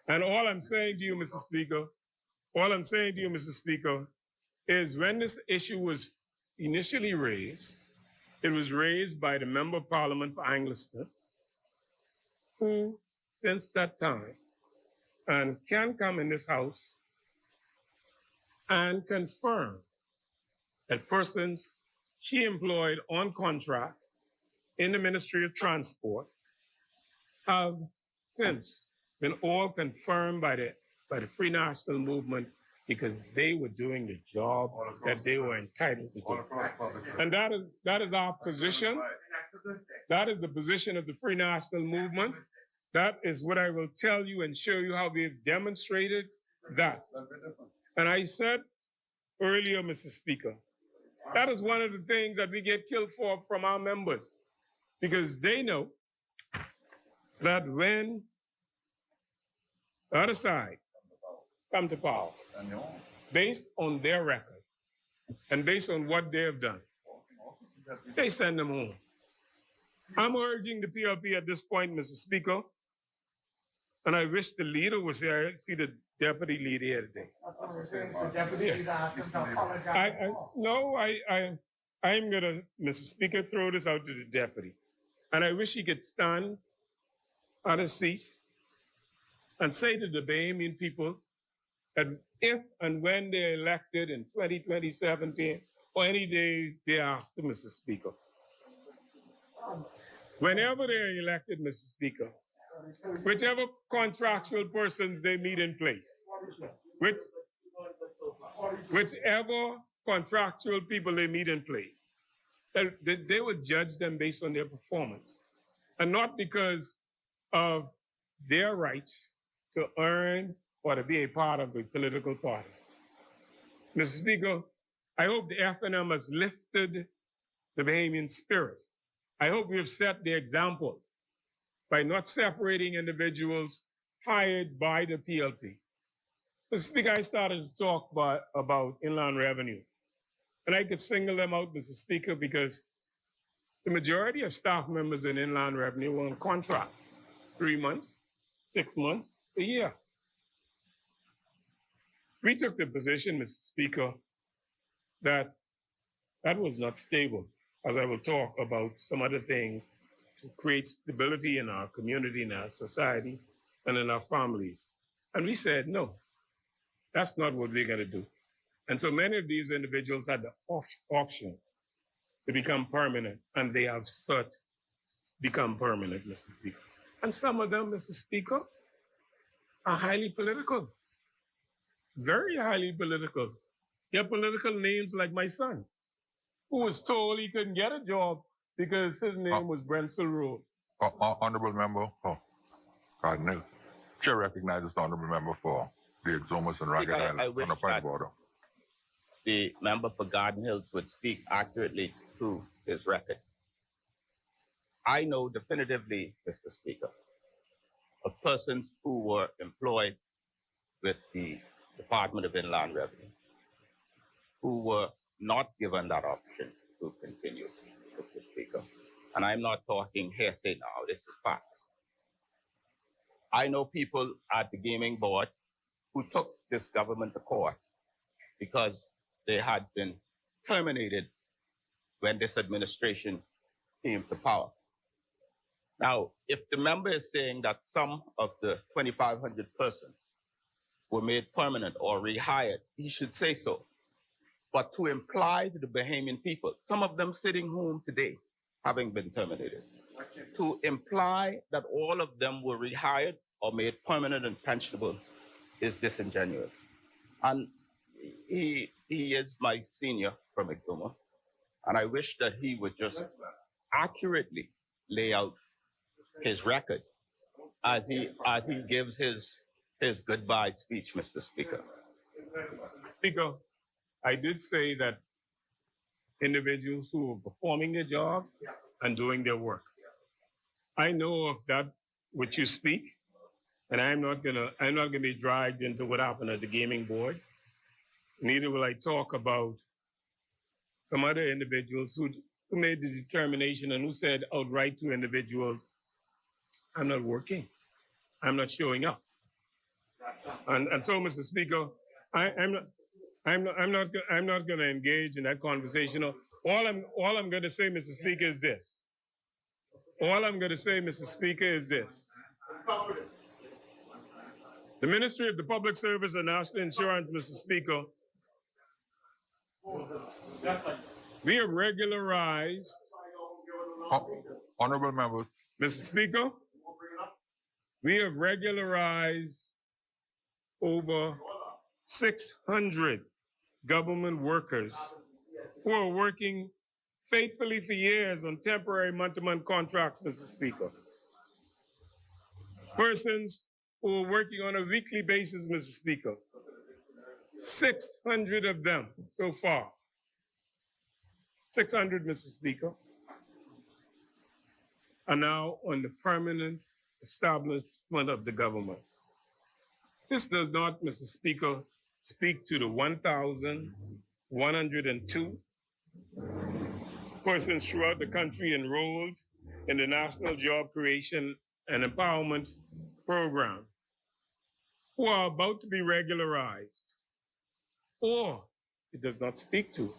And all I'm saying to you, Mr. Speaker, is when this issue was initially raised, It was raised by the Member of Parliament for Angliston, who since that time and can come in this house and confirm that persons she employed on contract in the Ministry of Transport have since been all confirmed by the Free National Movement because they were doing the job that they were entitled to do. And that is our position. That is the position of the Free National Movement. That is what I will tell you and show you how we've demonstrated that. And I said earlier, Mr. Speaker, that is one of the things that we get killed for from our members, because they know that when the other side come to power, based on their record and based on what they have done, they send them home. I'm urging the PLP at this point, Mr. Speaker, and I wish the leader was here. I see the deputy leader here today. The deputy leader has to apologize. I'm gonna, Mr. Speaker, throw this out to the deputy. And I wish he could stand on his seat and say to the Bahamian people that if and when they're elected in 2017 or any day thereafter, Mr. Speaker, whenever they're elected, Mr. Speaker, whichever contractual persons they meet in place, whichever contractual people they meet in place, they would judge them based on their performance and not because of their rights to earn or to be a part of a political party. Mr. Speaker, I hope the FNM has lifted the Bahamian spirit. I hope we have set the example by not separating individuals hired by the PLP. Mr. Speaker, I started to talk about inland revenue. And I could single them out, Mr. Speaker, because the majority of staff members in inland revenue were on contract, 3 months, 6 months, a year. We took the position, Mr. Speaker, that was not stable, as I will talk about some other things to create stability in our community, in our society, and in our families. And we said, no, that's not what we're gonna do. And so many of these individuals had the option to become permanent, and they have become permanent, Mr. Speaker. And some of them, Mr. Speaker, are highly political, very highly political. They have political names like my son, who was told he couldn't get a job because his name was Brensel Road. Honorable Member for Garden Hill. Chair recognizes the Honorable Member for the Exumas and Ragged Island. I wish On a point that- of order. The member for Garden Hills would speak accurately to his record. I know definitively, Mr. Speaker, of persons who were employed with the Department of Inland Revenue who were not given that option to continue, Mr. Speaker. And I'm not talking hearsay now, this is facts. I know people at the gaming board who took this government to court because they had been terminated when this administration came to power. Now, if the member is saying that some of the 2,500 persons were made permanent or rehired, he should say so. But to imply to the Bahamian people, some of them sitting home today, having been terminated, to imply that all of them were rehired or made permanent and pensionable is disingenuous. And he is my senior from Exuma, and I wish that he would just accurately lay out his record as he gives his goodbye speech, Mr. Speaker. Speaker, I did say that individuals who are performing their jobs and doing their work. I know of that which you speak, and I'm not gonna be dragged into what happened at the gaming board. Neither will I talk about some other individuals who made the determination and who said outright to individuals, I'm not working, I'm not showing up. And so, Mr. Speaker, I'm not going to engage in that conversation All I'm going to say, Mr. Speaker, is this. All I'm going to say, Mr. Speaker, is this. The Ministry of the Public Service and National Insurance, Mr. Speaker, we have regularized, Honorable members, Mr. Speaker, we have regularized over 600 government workers who are working faithfully for years on temporary month-to-month contracts, Mr. Speaker. Persons who are working on a weekly basis, Mr. Speaker. 600 of them so far. 600, Mr. Speaker, are now on the permanent establishment of the government. This does not, Mr. Speaker, speak to the 1,102 persons throughout the country enrolled in the National Job Creation and Empowerment Program who are about to be regularized. Or it does not speak to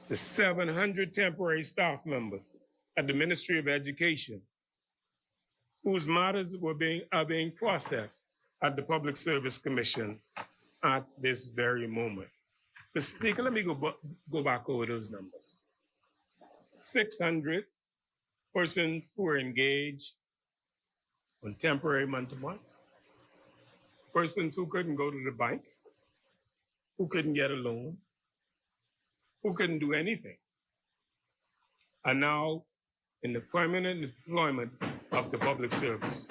the 700 temporary staff members at the Ministry of Education whose matters are being processed at the Public Service Commission at this very moment. Mr. Speaker, let me go back over those numbers. 600 persons who are engaged on temporary month-to-month, persons who couldn't go to the bank, who couldn't get a loan, who couldn't do anything, are now in the permanent employment of the public service.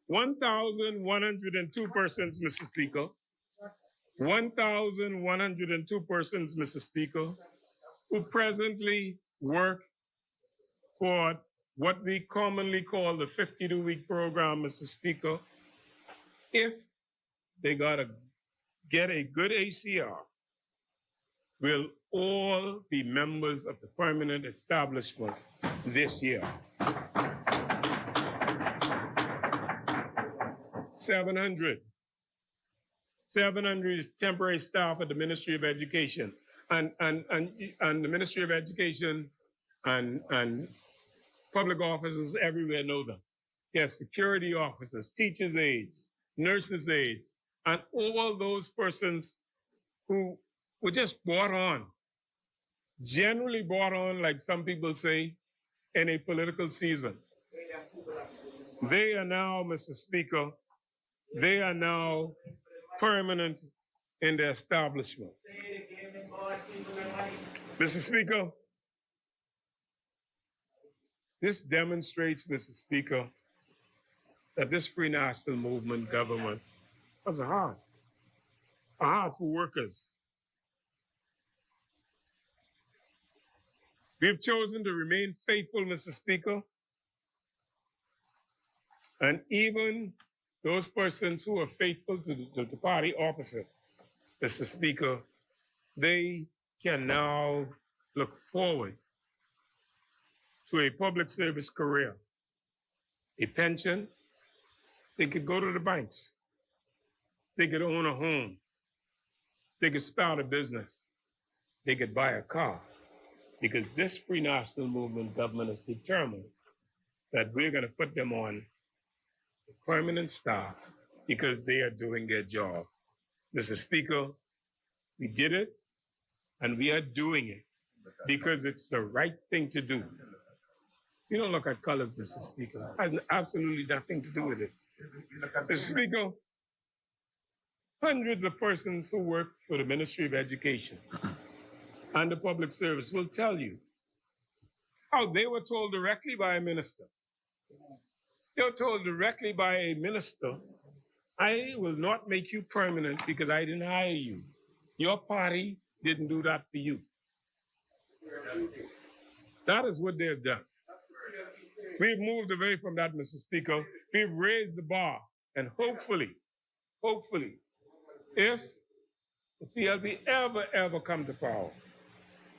(1,102 persons, Mr. Speaker. 1,102 persons, Mr. Speaker, who presently work for what we commonly call the 52-week program, Mr. Speaker. If they get a good ACR, will all be members of the permanent establishment this year. 700 is temporary staff at the Ministry of Education. And the Ministry of Education and public officers everywhere know them. Yes, security officers, teachers' aides, nurses' aides, and all those persons who were just brought on, generally brought on, like some people say, in a political season. They are now, Mr. Speaker, they are now permanent in the establishment. Mr. Speaker, this demonstrates, Mr. Speaker, that this free national movement government has a heart for workers. We've chosen to remain faithful, Mr. Speaker, and even those persons who are faithful to the party opposite, Mr. Speaker, they can now look forward to a public service career, a pension. They could go to the banks. They could own a home. They could start a business. They could buy a car. Because this free national movement government is determined that we're going to put them on permanent staff because they are doing their job. Mr. Speaker, we did it, and we are doing it because it's the right thing to do. You don't look at colors, Mr. Speaker. It has absolutely nothing to do with it. Mr. Speaker, hundreds of persons who work for the Ministry of Education and the public service will tell you how they were told directly by a minister. They were told directly by a minister, I will not make you permanent because I didn't hire you. Your party didn't do that for you. That is what they have done. We've moved away from that, Mr. Speaker. We've raised the bar, and hopefully, if the PLP ever come to power,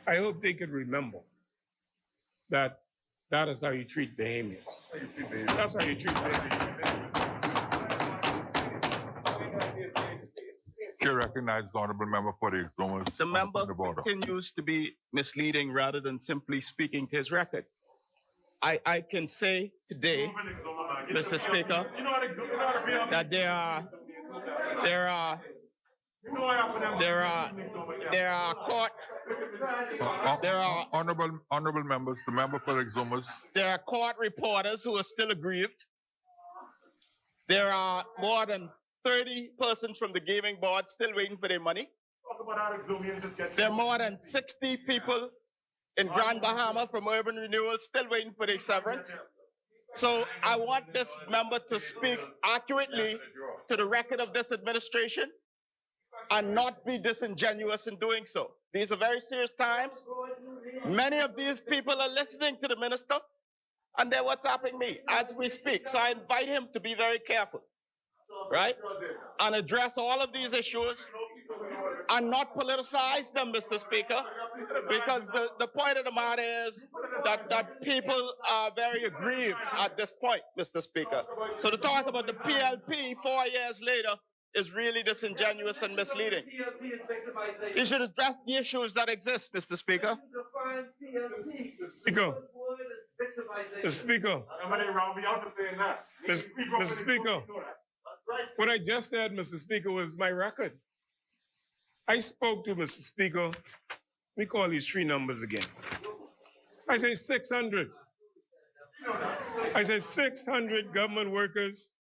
I hope they could remember that that is how you treat Bahamians. That's how you treat Bahamians. Chair recognizes the honorable member for the Exomas. The on member point of order. continues to be misleading rather than simply speaking to his record. I can say today, Mr. Speaker, that there are court Honorable members, the member for the Exomas. there are court reporters who are still aggrieved. There are more than 30 persons from the gaming board still waiting for their money. There are more than 60 people in Grand Bahama from Urban Renewal still waiting for their severance. So I want this member to speak accurately to the record of this administration and not be disingenuous in doing so. These are very serious times. Many of these people are listening to the minister and they're WhatsApping me as we speak. So I invite him to be very careful, right? And address all of these issues and not politicize them, Mr. Speaker, because the point of the matter is that people are very aggrieved at this point, Mr. Speaker. So to talk about the PLP 4 years later is really disingenuous and misleading. You should address the issues that exist, Mr. Speaker. Speaker. Mr. Speaker. Mr. Speaker. What I just said, Mr. Speaker, was my record. I spoke to Mr. Speaker. Let me call these three numbers again. I say 600. I say 600 government workers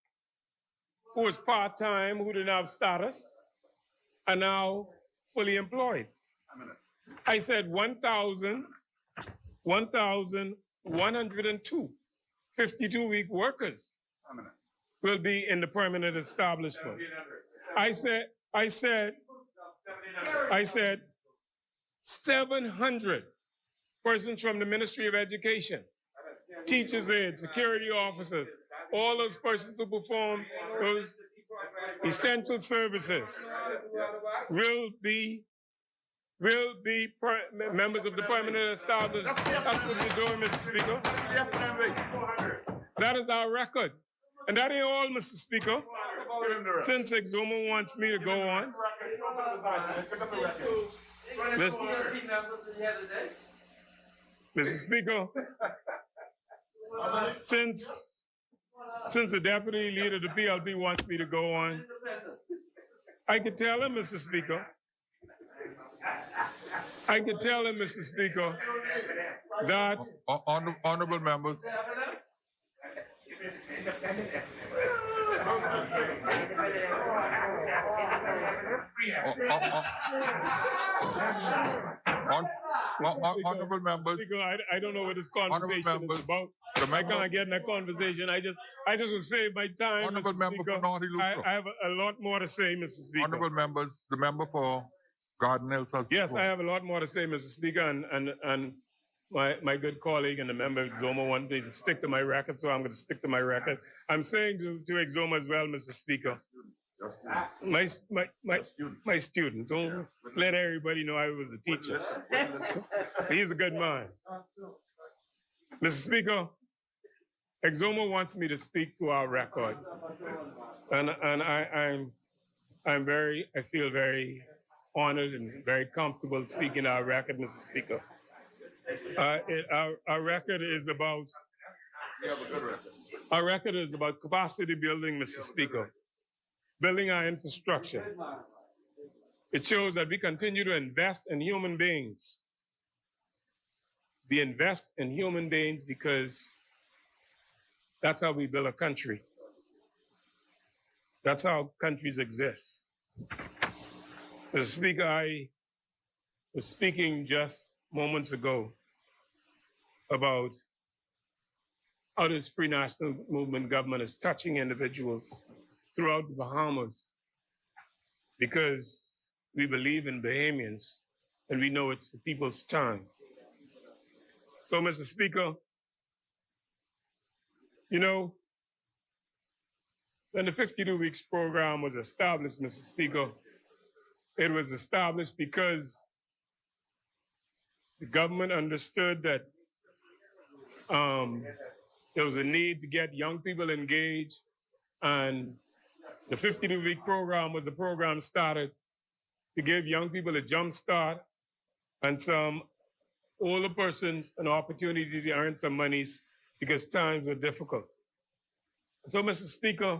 who was part-time, who didn't have status, are now fully employed. I said 1,102 52-week workers will be in the permanent establishment. I said 700 persons from the Ministry of Education, teachers' aides, security officers, all those persons who perform those essential services will be members of the permanent establishment. That's what we're doing, Mr. Speaker. That is our record. And that ain't all, Mr. Speaker. Since Exuma wants me to go on, Mr. Speaker, since the deputy leader of the PLP wants me to go on, I could tell him, Mr. Speaker, that Honorable members. Honorable members. Speaker, I don't know what this conversation is about. I can't get in that conversation. I just will save my time, Honorable Mr. member Speaker. for Naughty Luso. I have a lot more to say, Mr. Speaker. Honorable members, the member for Garden Hills has. Yes, I have a lot more to say, Mr. Speaker, and my good colleague and the member of Exoma wanted me to stick to my record, so I'm going to stick to my record. I'm saying to Exoma as well, Mr. Speaker. My student. Don't let everybody know I was a teacher. He's a good man. Mr. Speaker, Exoma wants me to speak to our record, and I feel very honored and very comfortable speaking to our record, Mr. Speaker. Our record is about capacity building, Mr. Speaker. Building our infrastructure. It shows that we continue to invest in human beings. We invest in human beings because that's how we build a country. That's how countries exist. Mr. Speaker, I was speaking just moments ago about how this pre-national movement government is touching individuals throughout the Bahamas because we believe in Bahamians and we know it's the people's time. So, Mr. Speaker, you know, when the 52 weeks program was established, Mr. Speaker, it was established because the government understood that there was a need to get young people engaged, and the 52-week program was a program started to give young people a jump start and some older persons an opportunity to earn some monies because times were difficult. So, Mr. Speaker,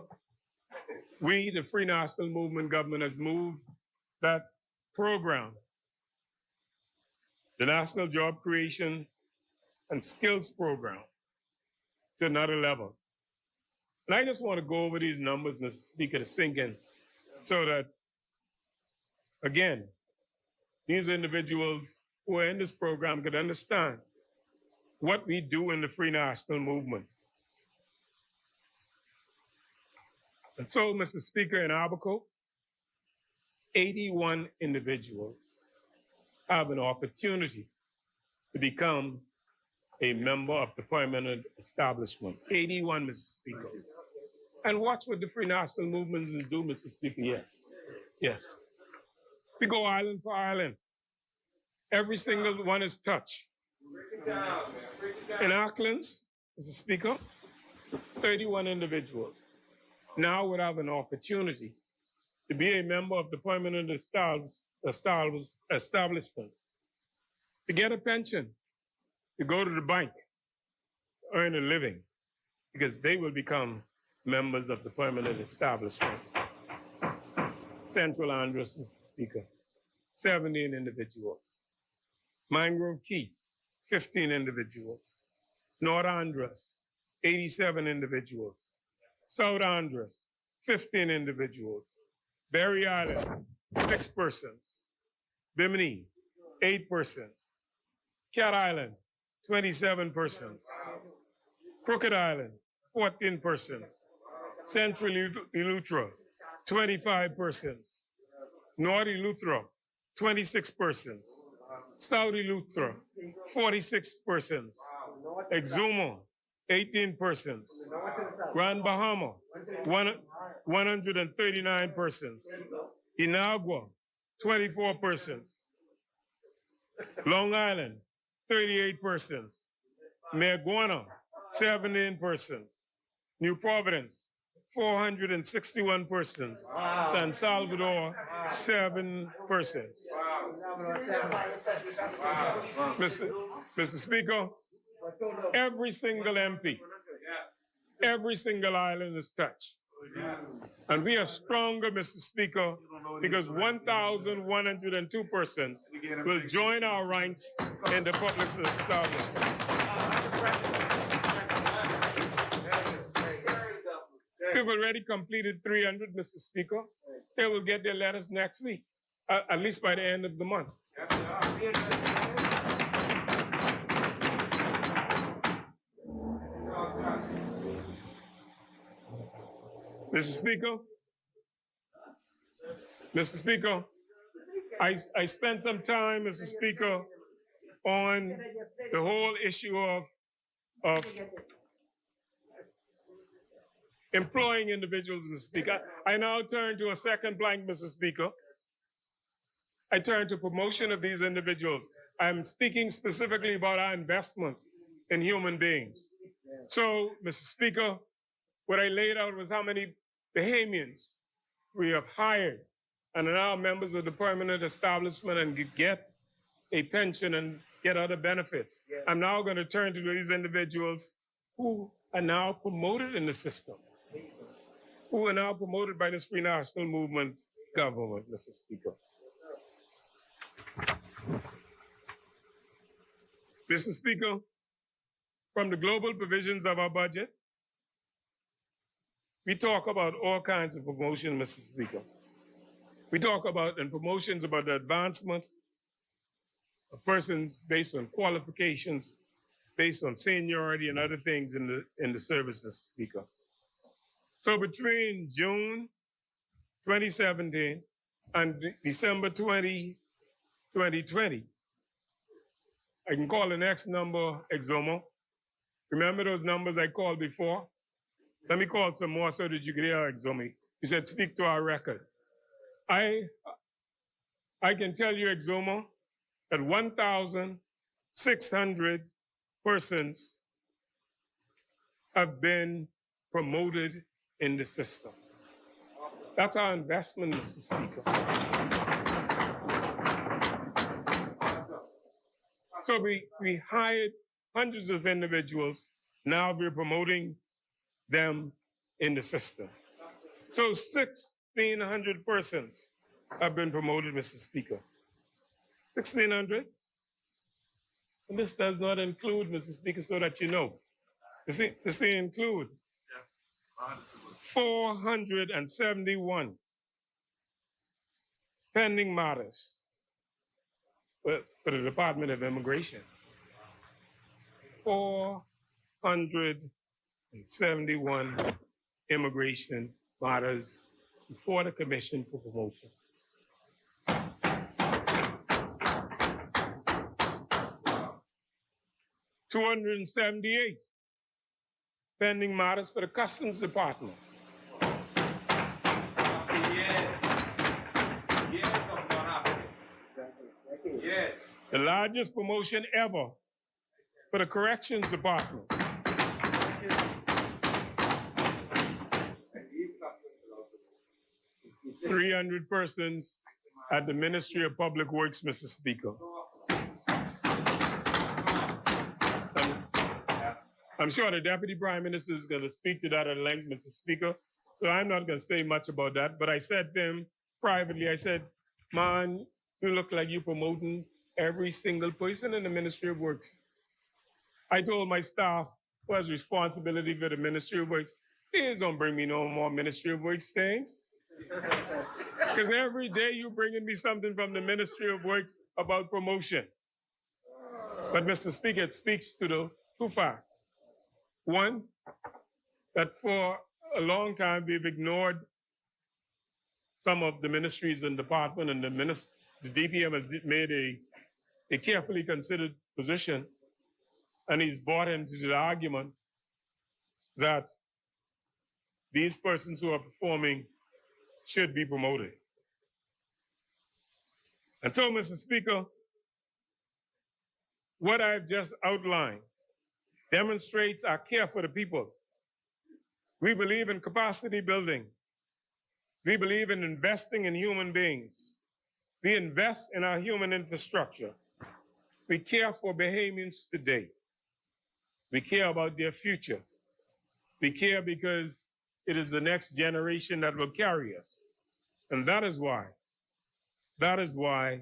we, the Free National Movement government, has moved that program, the National Job Creation and Skills Program, to another level. And I just want to go over these numbers, Mr. Speaker, to sink in so that, again, these individuals who are in this program could understand what we do in the Free National Movement. And so, Mr. Speaker, in Abaco, 81 individuals have an opportunity to become a member of the permanent establishment. 81, Mr. Speaker. And watch what the Free National Movement will do, Mr. Speaker. Yes. Yes. We go island for island. Every single one is touched. In Auckland's, Mr. Speaker, 31 individuals now would have an opportunity to be a member of the permanent establishment, to get a pension, to go to the bank, earn a living, because they will become members of the permanent establishment. Central Andros, Mr. Speaker, 17 individuals. Mangrove Key, 15 individuals. North Andros, 87 individuals. South Andros, 15 individuals. Berry Island, 6 persons. Bimini, 8 persons. Cat Island, 27 persons. Crooked Island, 14 persons. Central Eleuthera, 25 persons. North Eleuthera, 26 persons. South Eleuthera, 46 persons. Exuma, 18 persons. Grand Bahama, 139 persons. Inagua, 24 persons. Long Island, 38 persons. Maguana, 17 persons. New Providence, 461 persons. San Salvador, 7 persons. Mr. Speaker, every single MP, every single island is touched. And we are stronger, Mr. Speaker, because 1,102 persons will join our ranks in the public establishment. We've already completed 300, Mr. Speaker. They will get their letters next week, at least by the end of the month. Mr. Speaker, I spent some time, Mr. Speaker, on the whole issue of employing individuals, Mr. Speaker. I now turn to a second blank, Mr. Speaker. I turn to promotion of these individuals. I'm speaking specifically about our investment in human beings. So, Mr. Speaker, what I laid out was how many Bahamians we have hired and are now members of the permanent establishment and get a pension and get other benefits. I'm now going to turn to these individuals who are now promoted in the system, who are now promoted by this Free National Movement government, Mr. Speaker. Mr. Speaker, from the global provisions of our budget, we talk about all kinds of promotion, Mr. Speaker. We talk about, and promotions about the advancement of persons based on qualifications, based on seniority and other things in the service, Mr. Speaker. So between June 2017 and December 2020, I can call the next number Exomo. Remember those numbers I called before? Let me call some more so that you can hear Exomi. You said, speak to our record. I can tell you, Exomo, that 1,600 persons have been promoted in the system. That's our investment, Mr. Speaker. So we hired hundreds of individuals. Now we're promoting them in the system. So 1,600 persons have been promoted, Mr. Speaker. 1,600. And this does not include, Mr. Speaker, so that you know. This include 471 pending matters for the Department of Immigration. 471 immigration matters before the Commission for Promotion. $278 pending matters for the Customs Department. The largest promotion ever for the Corrections Department. $300 persons at the Ministry of Public Works, Mr. Speaker. I'm sure the Deputy Prime Minister is going to speak to that at length, Mr. Speaker. So I'm not going to say much about that. But I said to him privately, I said, man, you look like you're promoting every single person in the Ministry of Works. I told my staff who has responsibility for the Ministry of Works, please don't bring me no more Ministry of Works things. Because every day you're bringing me something from the Ministry of Works about promotion. But Mr. Speaker, it speaks to the two facts. One, that for a long time we've ignored some of the ministries and department, and the DPM has made a carefully considered position, and he's bought into the argument that these persons who are performing should be promoted. And so, Mr. Speaker, what I've just outlined demonstrates our care for the people. We believe in capacity building. We believe in investing in human beings. We invest in our human infrastructure. We care for Bahamians today. We care about their future. We care because it is the next generation that will carry us. And that is why the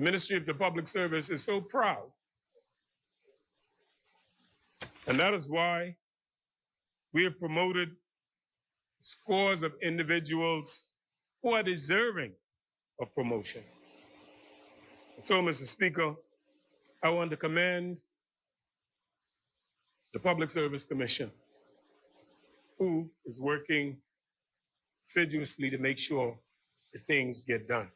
Ministry of the Public Service is so proud. And that is why we have promoted scores of individuals who are deserving of promotion. And so, Mr. Speaker, I want to commend the Public Service Commission, who is working assiduously to make sure that things get done.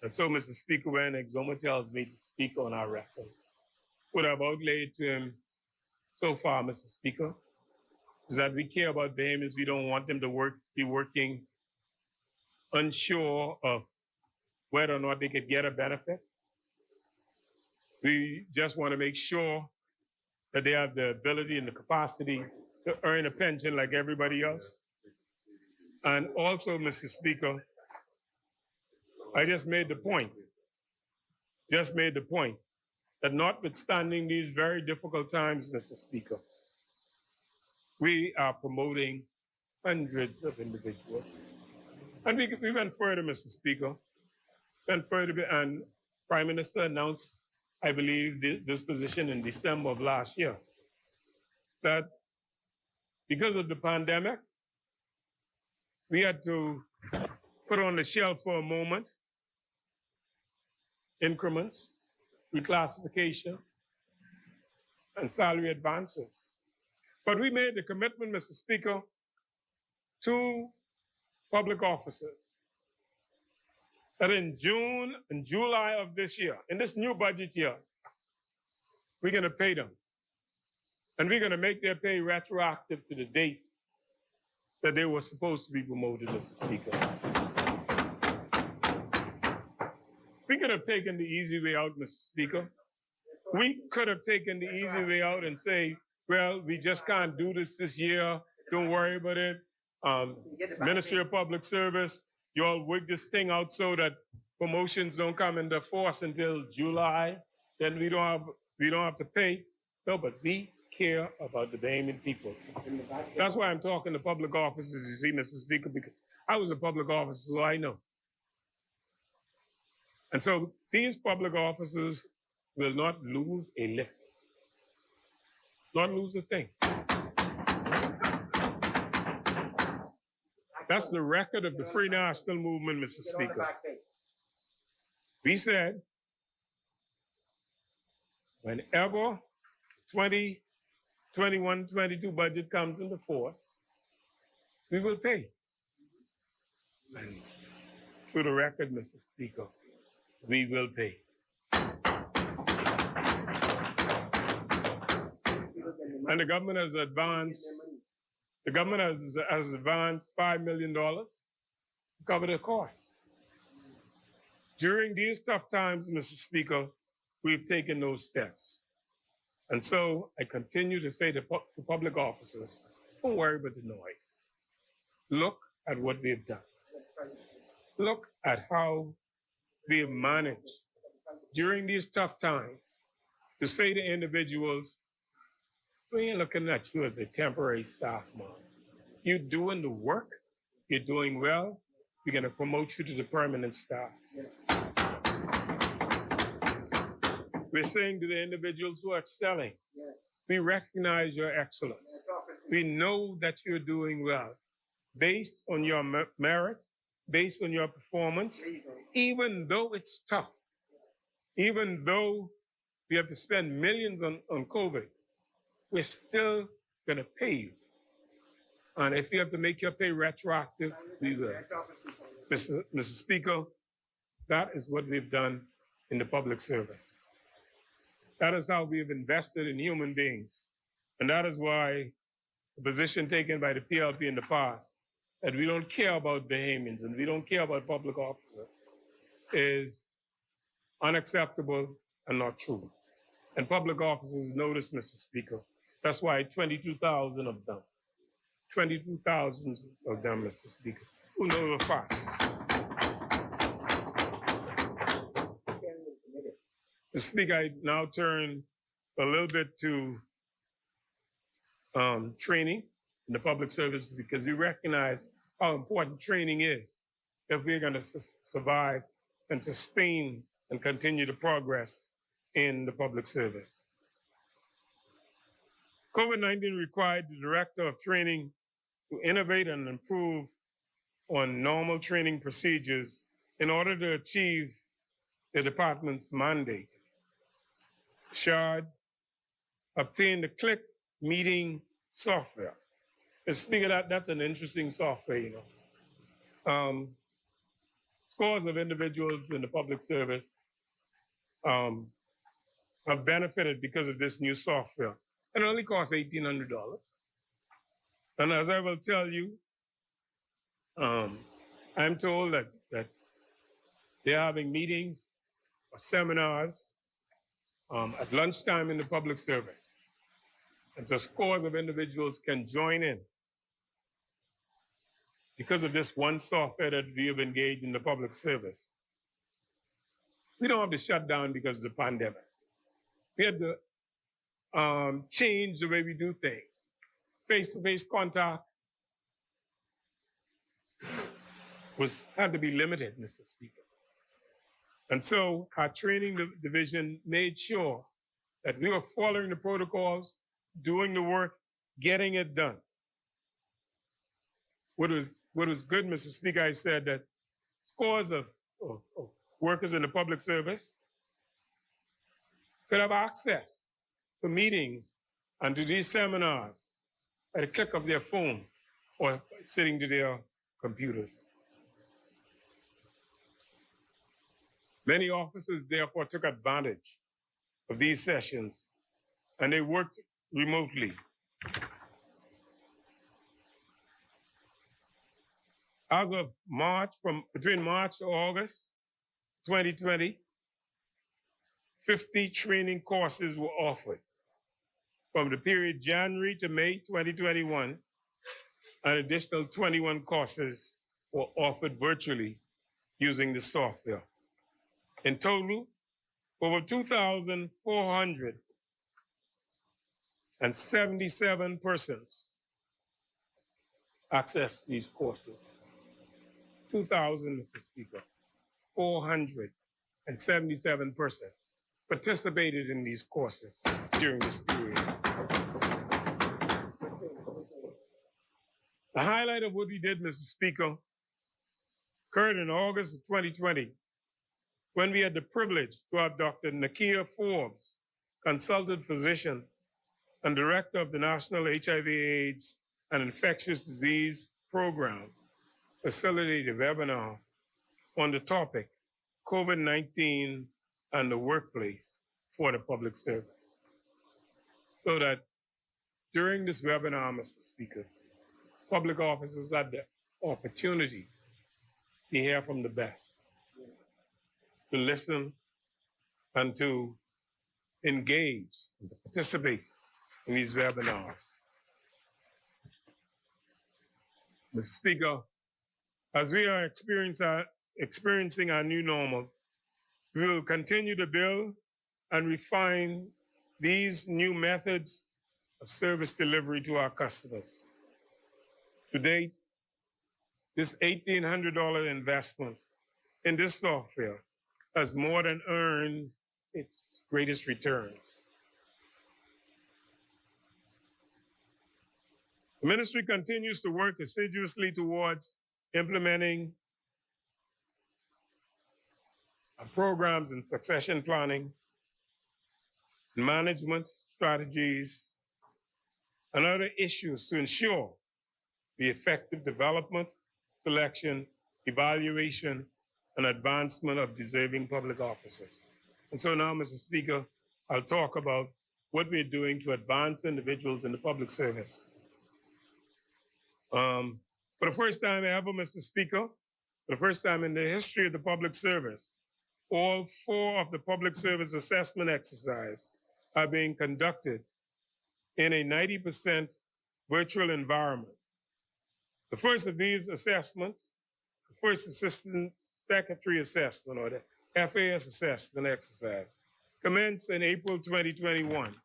And so, Mr. Speaker, when Exoma tells me to speak on our record, what I've outlaid to him so far, Mr. Speaker, is that we care about Bahamians. We don't want them to be working unsure of whether or not they could get a benefit. We just want to make sure that they have the ability and the capacity to earn a pension like everybody else. And also, Mr. Speaker, I just made the point that notwithstanding these very difficult times, Mr. Speaker, we are promoting hundreds of individuals. And we went further, Mr. Speaker, and Prime Minister announced, I believe, this position in December of last year, that because of the pandemic, we had to put on the shelf for a moment increments, reclassification, and salary advances. But we made the commitment, Mr. Speaker, to public officers that in June and July of this year, in this new budget year, we're going to pay them. And we're going to make their pay retroactive to the date that they were supposed to be promoted, Mr. Speaker. We could have taken the easy way out, Mr. Speaker. We could have taken the easy way out and say, well, we just can't do this year. Don't worry about it. Ministry of Public Service, you all work this thing out so that promotions don't come into force until July then we don't have to pay. No, but we care about the Bahamian people. That's why I'm talking to public officers, you see, Mr. Speaker, because I was a public officer, so I know. And so these public officers will not lose a lick, not lose a thing. That's the record of the Free National Movement, Mr. Speaker. We said, whenever 2021-22 budget comes into force, we will pay. And for the record, Mr. Speaker, we will pay. And the government has advanced $5 million to cover the costs. During these tough times, Mr. Speaker, we've taken those steps. And so I continue to say to public officers, don't worry about the noise. Look at what we've done. Look at how we have managed during these tough times to say to individuals, we ain't looking at you as a temporary staff member. You're doing the work, you're doing well, we're going to promote you to the permanent staff. We're saying to the individuals who are excelling, we recognize your excellence. We know that you're doing well based on your merit, based on your performance, even though it's tough, even though we have to spend millions on COVID, we're still going to pay you. And if you have to make your pay retroactive, we will. Mr. Speaker, that is what we've done in the public service. That is how we have invested in human beings. And that is why the position taken by the PLP in the past, that we don't care about Bahamians and we don't care about public officers, is unacceptable and not true. And public officers know this, Mr. Speaker. That's why 22,000 of them, 22,000 of them, Mr. Speaker, who know the facts. Mr. Speaker, I now turn a little bit to training in the public service because we recognize how important training is if we're going to survive and sustain and continue to progress in the public service. COVID-19 required the Director of Training to innovate and improve on normal training procedures in order to achieve the department's mandate. Shard obtained the Click meeting software. Speaking of that, that's an interesting software, you know. Scores of individuals in the public service have benefited because of this new software. And it only costs $1,800. And as I will tell you, I'm told that they're having meetings or seminars at lunchtime in the public service. And so scores of individuals can join in because of this one software that we have engaged in the public service. We don't have to shut down because of the pandemic. We had to change the way we do things. Face-to-face contact had to be limited, Mr. Speaker. And so our training division made sure that we were following the protocols, doing the work, getting it done. What was good, Mr. Speaker, I said that scores of workers in the public service could have access to meetings and to these seminars at a click of their phone or sitting to their computers. Many officers therefore took advantage of these sessions and they worked remotely. As of between March to August 2020, 50 training courses were offered. From the period January to May 2021, an additional 21 courses were offered virtually using the software. In total, over 2,477 persons access these courses. 2,000, Mr. Speaker, 477 persons participated in these courses during this period. The highlight of what we did, Mr. Speaker, occurred in August of 2020, when we had the privilege to have Dr. Nakia Forbes, consultant physician and director of the National HIV/AIDS and Infectious Disease Program, facilitate a webinar on the topic, COVID-19 and the workplace for the public service. So that during this webinar, Mr. Speaker, public officers had the opportunity to hear from the best, to listen and to engage and to participate in these webinars. Mr. Speaker, as we are experiencing our new normal, we will continue to build and refine these new methods of service delivery to our customers. To date, this $1,800 investment in this software has more than earned its greatest returns. The ministry continues to work assiduously towards implementing our programs in succession planning, management strategies, and other issues to ensure the effective development, selection, evaluation, and advancement of deserving public officers. And so now, Mr. Speaker, I'll talk about what we're doing to advance individuals in the public service. For the first time ever, Mr. Speaker, for the first time in the history of the public service, all 4 of the public service assessment exercises are being conducted in a 90% virtual environment. The first of these assessments, the first Assistant Secretary Assessment, or the FAS assessment exercise, commenced in April 2021.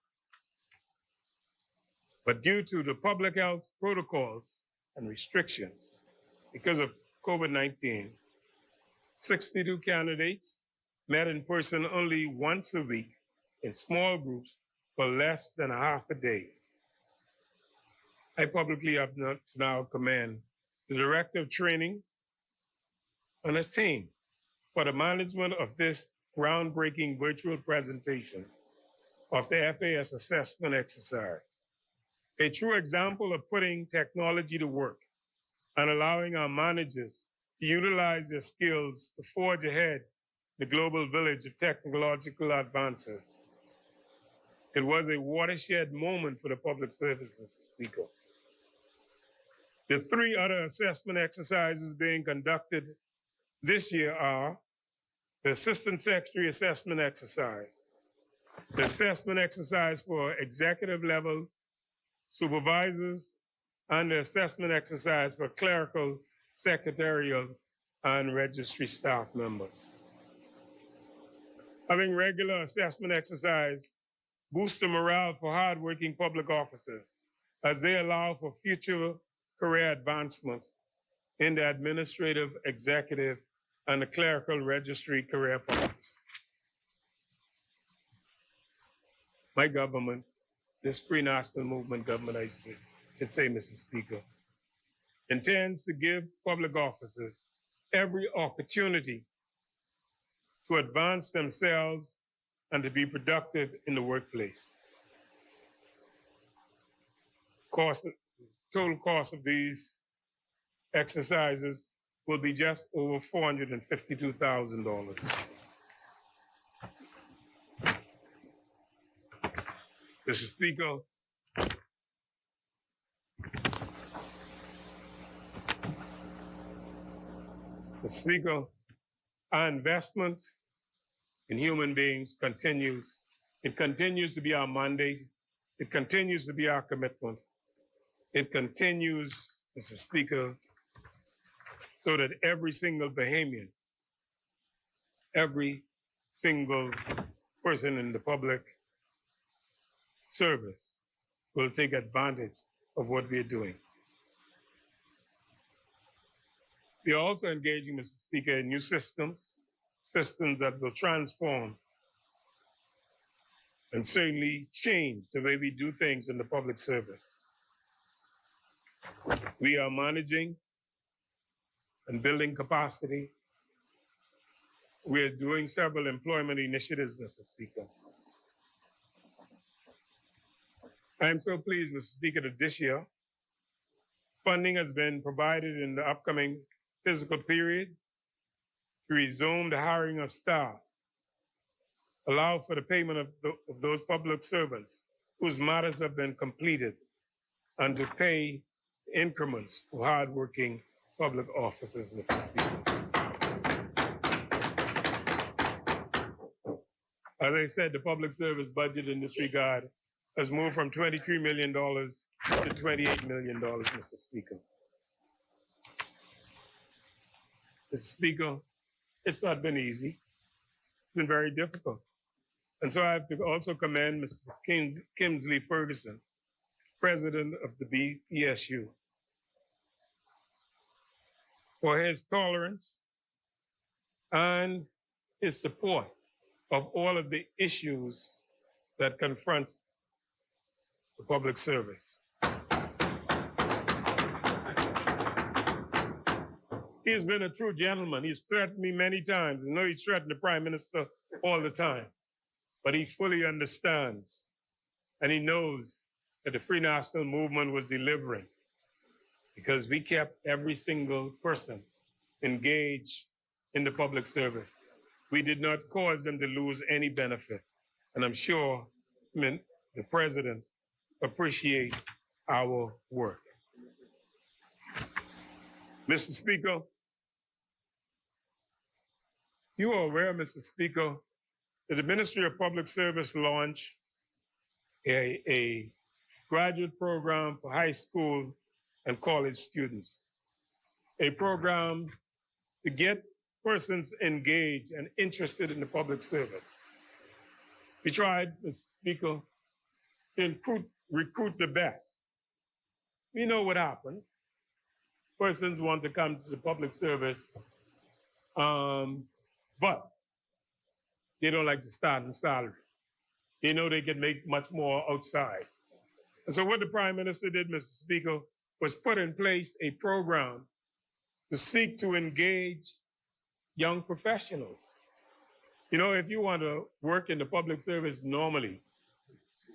But due to the public health protocols and restrictions because of COVID-19, 62 candidates met in person only once a week in small groups for less than a half a day. I publicly have now commend the Director of Training and a team for the management of this groundbreaking virtual presentation of the FAS assessment exercise. A true example of putting technology to work and allowing our managers to utilize their skills to forge ahead the global village of technological advances. It was a watershed moment for the public service, Mr. Speaker. The 3 other assessment exercises being conducted this year are the Assistant Secretary Assessment Exercise, the assessment exercise for executive level supervisors, and the assessment exercise for clerical, secretarial, and registry staff members. Having regular assessment exercise boosts the morale for hardworking public officers as they allow for future career advancement in the administrative, executive, and the clerical registry career paths. My government, this free national movement government, I should say, Mr. Speaker, intends to give public officers every opportunity to advance themselves and to be productive in the workplace. Total cost of these exercises will be just over $452,000. Mr. Speaker, our investment in human beings continues. It continues to be our mandate. It continues to be our commitment. It continues, Mr. Speaker, so that every single Bahamian, every single person in the public service will take advantage of what we're doing. We are also engaging, Mr. Speaker, in new systems that will transform and certainly change the way we do things in the public service. We are managing and building capacity. We are doing several employment initiatives, Mr. Speaker. I am so pleased, Mr. Speaker, that this year, funding has been provided in the upcoming fiscal period to resume the hiring of staff, allow for the payment of those public servants whose matters have been completed, and to pay increments to hardworking public officers, Mr. Speaker. As I said, the public service budget in this regard has moved from $23 million to $28 million, Mr. Speaker. Mr. Speaker, it's not been easy. It's been very difficult. And so I have to also commend Mr. Kingsley Ferguson, president of the BPSU, for his tolerance and his support of all of the issues that confronts the public service. He has been a true gentleman. He's threatened me many times. I know he's threatened the Prime Minister all the time, but he fully understands and he knows that the Free National Movement was delivering because we kept every single person engaged in the public service. We did not cause them to lose any benefit. And I'm sure the president appreciates our work. Mr. Speaker, you are aware, Mr. Speaker, that the Ministry of Public Service launched a graduate program for high school and college students, a program to get persons engaged and interested in the public service. We tried, Mr. Speaker, to recruit the best. We know what happens. Persons want to come to the public service, but they don't like to start in salary. They know they can make much more outside. And so what the Prime Minister did, Mr. Speaker, was put in place a program to seek to engage young professionals. You know, if you want to work in the public service normally,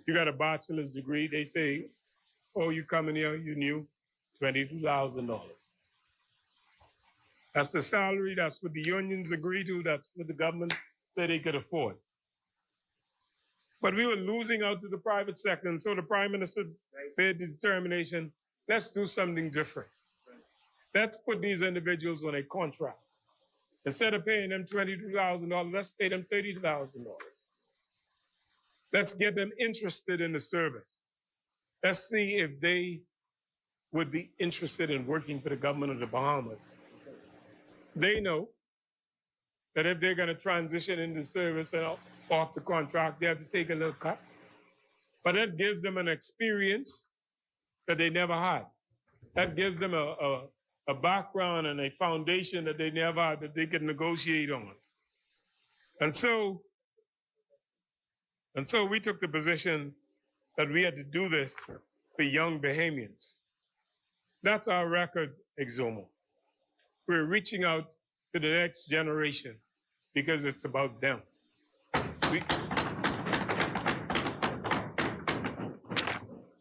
you got a bachelor's degree, they say, oh, you come in here, you knew $22,000. That's the salary, that's what the unions agree to, that's what the government said they could afford. But we were losing out to the private sector, and so the Prime Minister made the determination, let's do something different. Let's put these individuals on a contract. Instead of paying them $22,000, let's pay them $30,000. Let's get them interested in the service. Let's see if they would be interested in working for the government of the Bahamas. They know that if they're going to transition into service and off the contract, they have to take a little cut. But that gives them an experience that they never had. That gives them a background and a foundation that they never had that they can negotiate on. And so we took the position that we had to do this for young Bahamians. That's our record, Exomo. We're reaching out to the next generation because it's about them.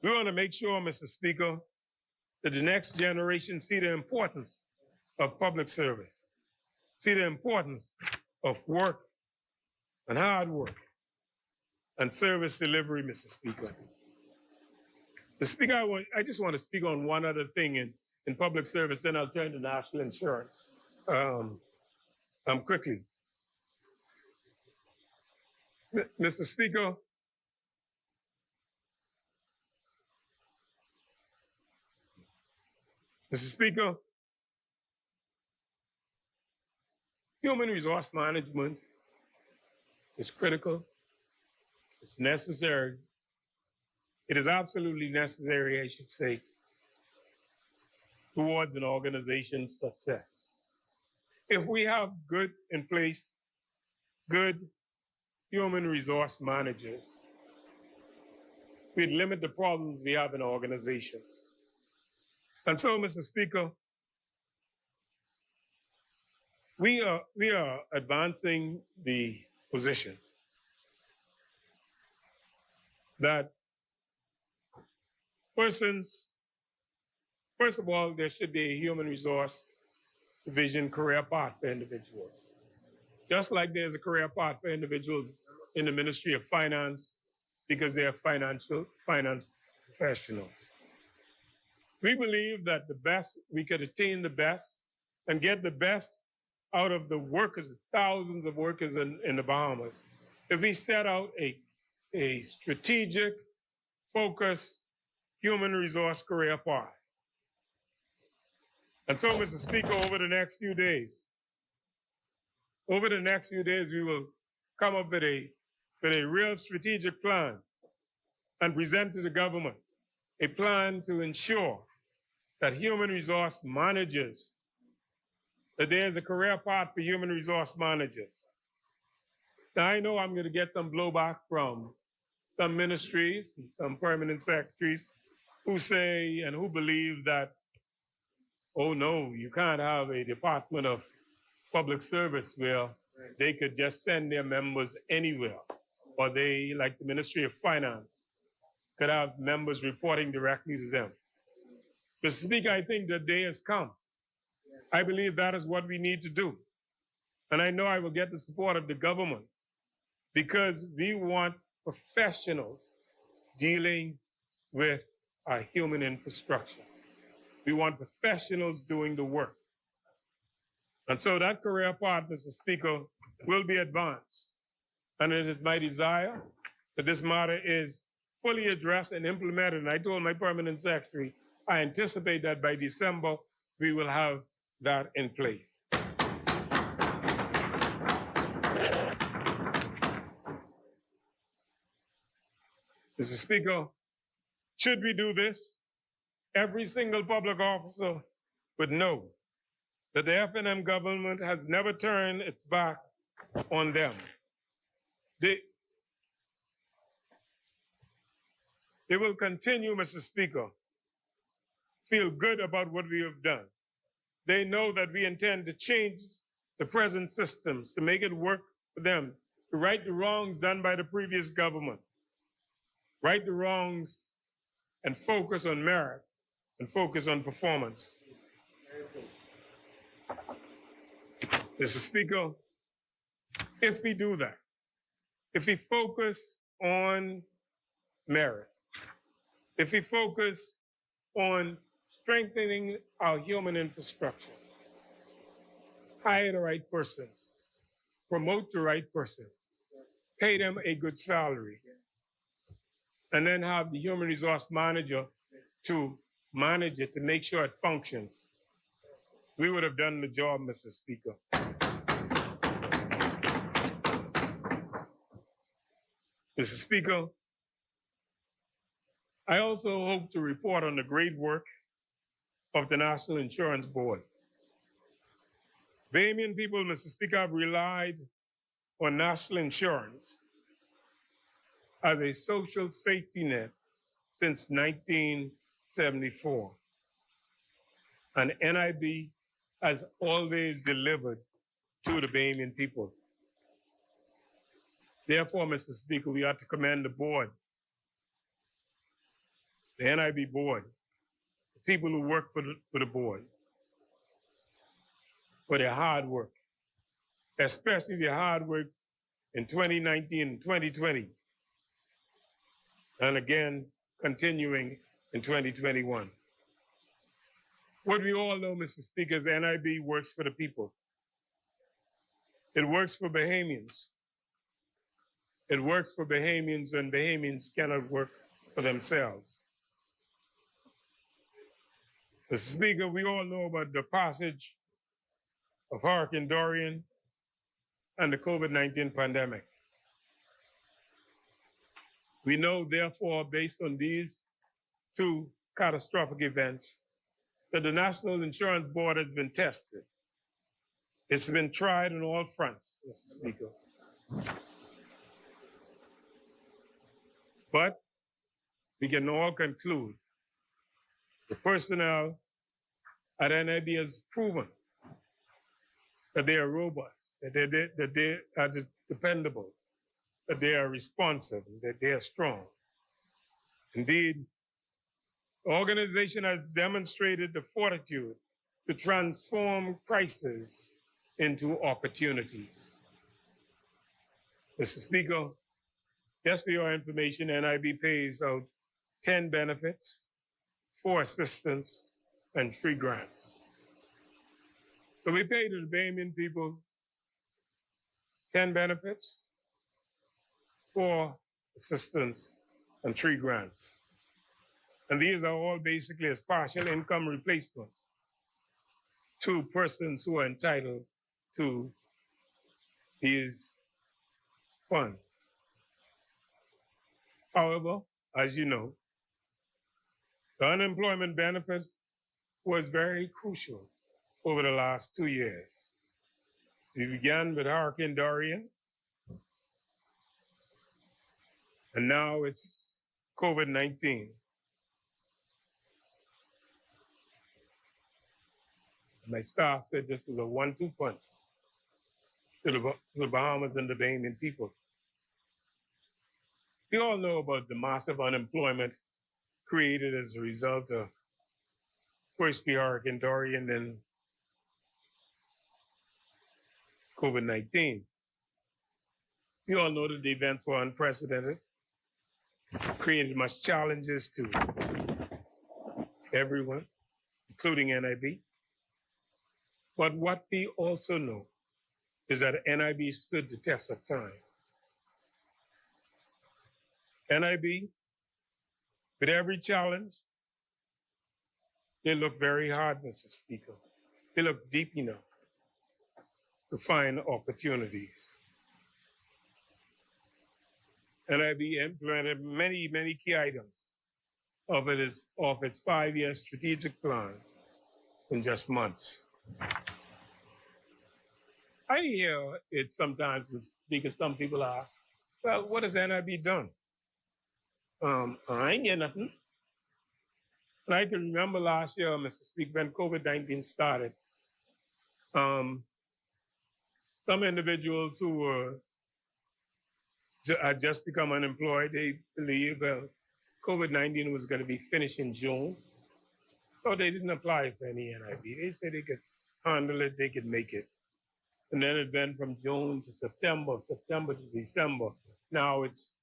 We want to make sure, Mr. Speaker, that the next generation see the importance of public service, see the importance of work and hard work and service delivery, Mr. Speaker. Mr. Speaker, I just want to speak on one other thing in public service, then I'll turn to national insurance quickly. Mr. Speaker, human resource management is critical It's necessary. It is absolutely necessary, I should say, towards an organization's success. If we have good human resource managers, we'd limit the problems we have in organizations. And so, Mr. Speaker, we are advancing the position that first of all, there should be a human resource division career path for individuals. Just like there's a career path for individuals in the Ministry of Finance because they are finance professionals. We believe that we could attain the best and get the best out of the workers, thousands of workers in the Bahamas, if we set out a strategic, focused, human resource career path. And so, Mr. Speaker, over the next few days, we will come up with a real strategic plan and present to the government a plan to ensure that human resource managers, that there's a career path for human resource managers. Now, I know I'm going to get some blowback from some ministries and some permanent secretaries who say and who believe that, oh no, you can't have a Department of Public Service where they could just send their members anywhere, or they, like the Ministry of Finance, could have members reporting directly to them. Mr. Speaker, I think the day has come. I believe that is what we need to do. And I know I will get the support of the government because we want professionals dealing with our human infrastructure. We want professionals doing the work. And so that career path, Mr. Speaker, will be advanced. And it is my desire that this matter is fully addressed and implemented. And I told my permanent secretary, I anticipate that by December, we will have that in place. Mr. Speaker, should we do this, every single public officer would know that the FNM government has never turned its back on them. They will continue, Mr. Speaker, feel good about what we have done. They know that we intend to change the present systems to make it work for them, to right the wrongs done by the previous government, right the wrongs and focus on merit and focus on performance. Mr. Speaker, if we do that, if we focus on merit, if we focus on strengthening our human infrastructure, hire the right persons, promote the right person, pay them a good salary, and then have the human resource manager to manage it, to make sure it functions, we would have done the job, Mr. Speaker. Mr. Speaker, I also hope to report on the great work of the National Insurance Board. Bahamian people, Mr. Speaker, have relied on national insurance as a social safety net since 1974. And NIB has always delivered to the Bahamian people. Therefore, Mr. Speaker, we ought to commend the board, the NIB board, the people who work for the board, for their hard work, especially their hard work in 2019 and 2020, and again, continuing in 2021. What we all know, Mr. Speaker, is NIB works for the people. It works for Bahamians. It works for Bahamians when Bahamians cannot work for themselves. Mr. Speaker, we all know about the passage of Hurricane Dorian and the COVID-19 pandemic. We know, therefore, based on these two catastrophic events, that the National Insurance Board has been tested. It's been tried on all fronts, Mr. Speaker. But we can all conclude the personnel at NIB has proven that they are robust, that they are dependable, that they are responsive, that they are strong. Indeed, the organization has demonstrated the fortitude to transform crises into opportunities. Mr. Speaker, just for your information, NIB pays out 10 benefits, 4 assistance, and 3 grants. So we pay to the Bahamian people 10 benefits, 4 assistance, and 3 grants. And these are all basically as partial income replacement to persons who are entitled to these funds. However, as you know, the unemployment benefit was very crucial over the last 2 years. We began with Hurricane Dorian, and now it's COVID-19. My staff said this was a 1-2 punch to the Bahamas and the Bahamian people. We all know about the massive unemployment created as a result of first the Hurricane Dorian, then COVID-19. We all know that the events were unprecedented, created much challenges to everyone, including NIB. But what we also know is that NIB stood the test of time. NIB, with every challenge, they look very hard, Mr. Speaker. They look deep enough to find opportunities. NIB implemented many, many key items of its 5-year strategic plan in just months. I hear it sometimes because some people ask, well, what has NIB done? I ain't get nothing. And I can remember last year, Mr. Speaker, when COVID-19 started, some individuals who had just become unemployed, they believe COVID-19 was going to be finished in June. So they didn't apply for any NIB. They said they could handle it, they could make it. And then it went from June to September, September to December. Now it's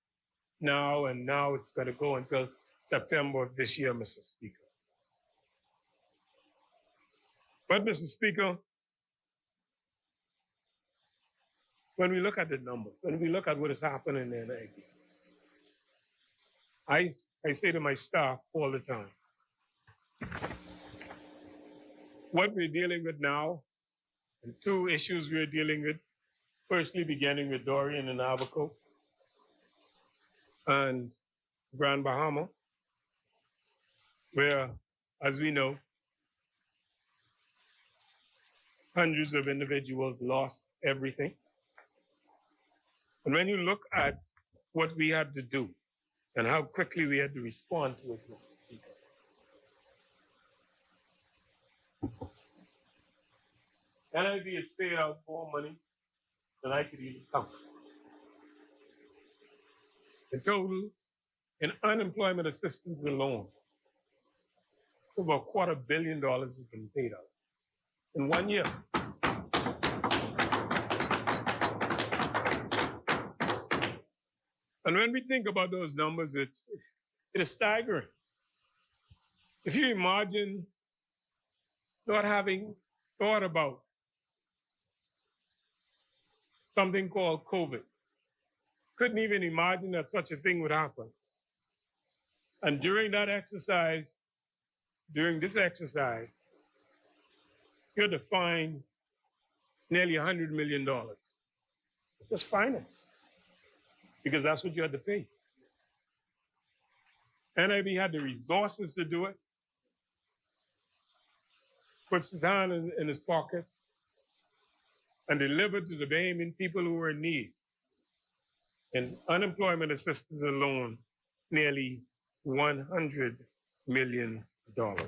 going to go until September of this year, Mr. Speaker. But, Mr. Speaker, when we look at the numbers, when we look at what is happening in NIB, I say to my staff all the time, what we're dealing with now, and 2 issues we're dealing with, firstly beginning with Dorian and Abaco and Grand Bahama, where, as we know, hundreds of individuals lost everything. And when you look at what we had to do and how quickly we had to respond to it, Mr. Speaker, NIB has paid out more money than I could even count. In total, in unemployment assistance alone, over $250 million has been paid out in 1 year. And when we think about those numbers, it is staggering. If you imagine not having thought about something called COVID, couldn't even imagine that such a thing would happen. And during this exercise, you had to find nearly $100 million. Just find it. Because that's what you had to pay. NIB had the resources to do it. Puts his hand in his pocket and delivered to the Bahamian people who were in need. In unemployment assistance alone, nearly $100 million. That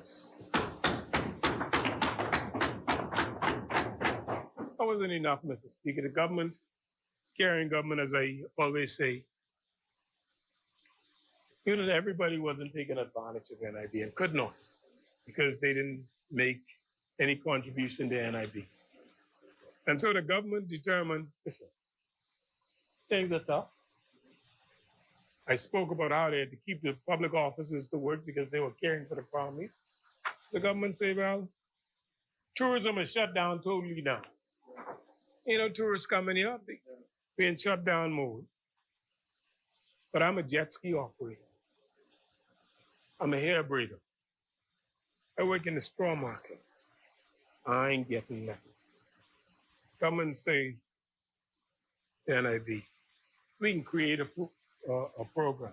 wasn't enough, Mr. Speaker. The government, scaring government, as I always say, you know, everybody wasn't taking advantage of NIB and could not because they didn't make any contribution to NIB. And so the government determined, listen, things are tough. I spoke about how they had to keep the public offices to work because they were caring for the families. The government said, well, tourism is shut down totally now. You know, tourists coming here, we're in shutdown mode. But I'm a jet ski operator. I'm a hair braider. I work in the straw market. I ain't getting nothing. Government say, NIB, we can create a program.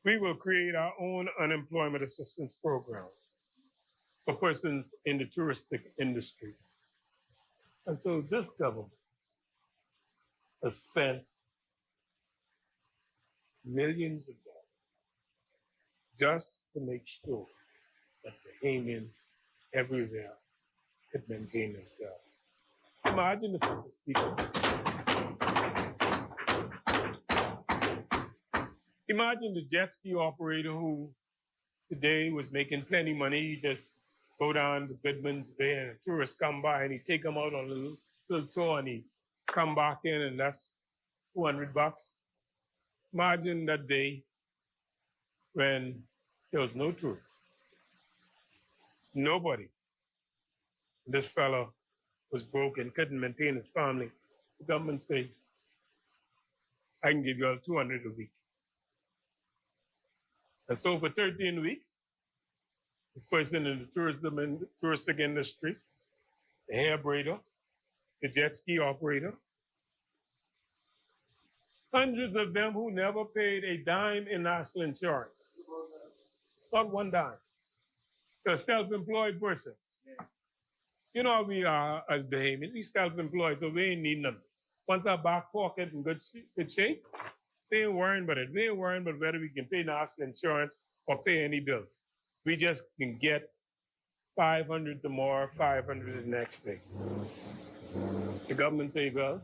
We will create our own unemployment assistance program for persons in the touristic industry. And so this government has spent millions of dollars just to make sure that Bahamians everywhere could maintain themselves. Imagine this, Mr. Speaker. Imagine the jet ski operator who today was making plenty of money. He just go down to Goodman's Bay and a tourist come by and he take him out on a little tour and he come back in and that's $200. Imagine that day when there was no tourists. Nobody. This fellow was broke and couldn't maintain his family. The government said, I can give you all $200 a week. And so for 13 weeks, this person in the tourism and touristic industry, the hair braider, the jet ski operator, hundreds of them who never paid a dime in national insurance. Not one dime. They're self-employed persons. You know how we are as Bahamians, we self-employed, so we ain't need them. Once our back pocket in good shape, they ain't worrying about it. We ain't worrying about whether we can pay national insurance or pay any bills. We just can get 500 tomorrow, 500 the next day. The government say, well,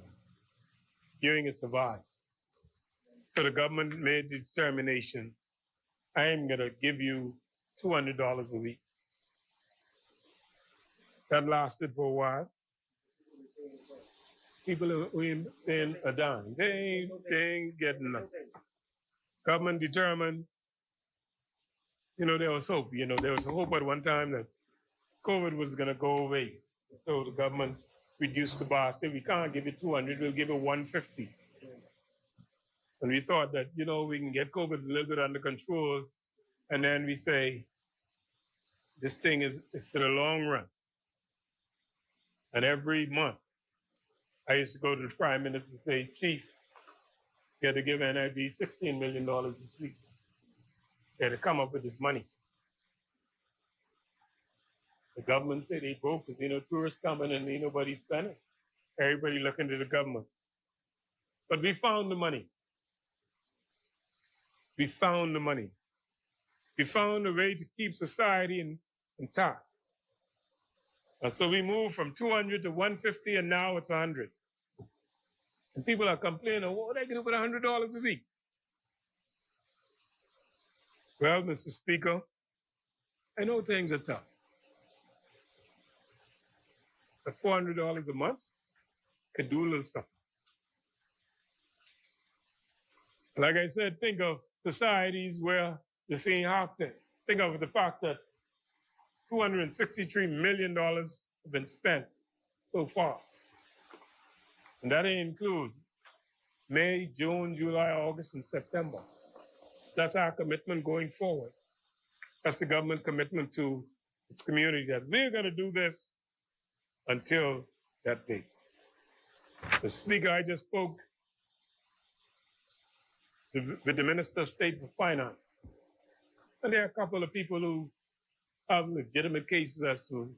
you ain't gonna survive. So the government made the determination, I am gonna give you $200 a week. That lasted for a while. People who ain't paying a dime. They ain't getting nothing. Government determined, you know, there was hope. You know, there was hope at one time that COVID was gonna go away. So the government reduced the bar, said we can't give it 200, we'll give it 150. And we thought that, you know, we can get COVID a little bit under control. And then we say, this thing is for the long run. And every month, I used to go to the Prime Minister and say, Chief, you had to give NIB $16 million this week. They had to come up with this money. The government said they broke because, you know, tourists coming and ain't nobody spending. Everybody looking to the government. But we found the money. We found the money. We found a way to keep society intact. And so we moved from 200 to 150, and now it's 100. And people are complaining, what are they going to do with $100 a week? Well, Mr. Speaker, I know things are tough. But $400 a month could do a little stuff. Like I said, think of societies where this ain't happening. Think of the fact that $263 million have been spent so far. And that includes May, June, July, August, and September. That's our commitment going forward. That's the government commitment to its community that we're going to do this until that date. The Speaker, I just spoke with the Minister of State for Finance. And there are a couple of people who have legitimate cases as to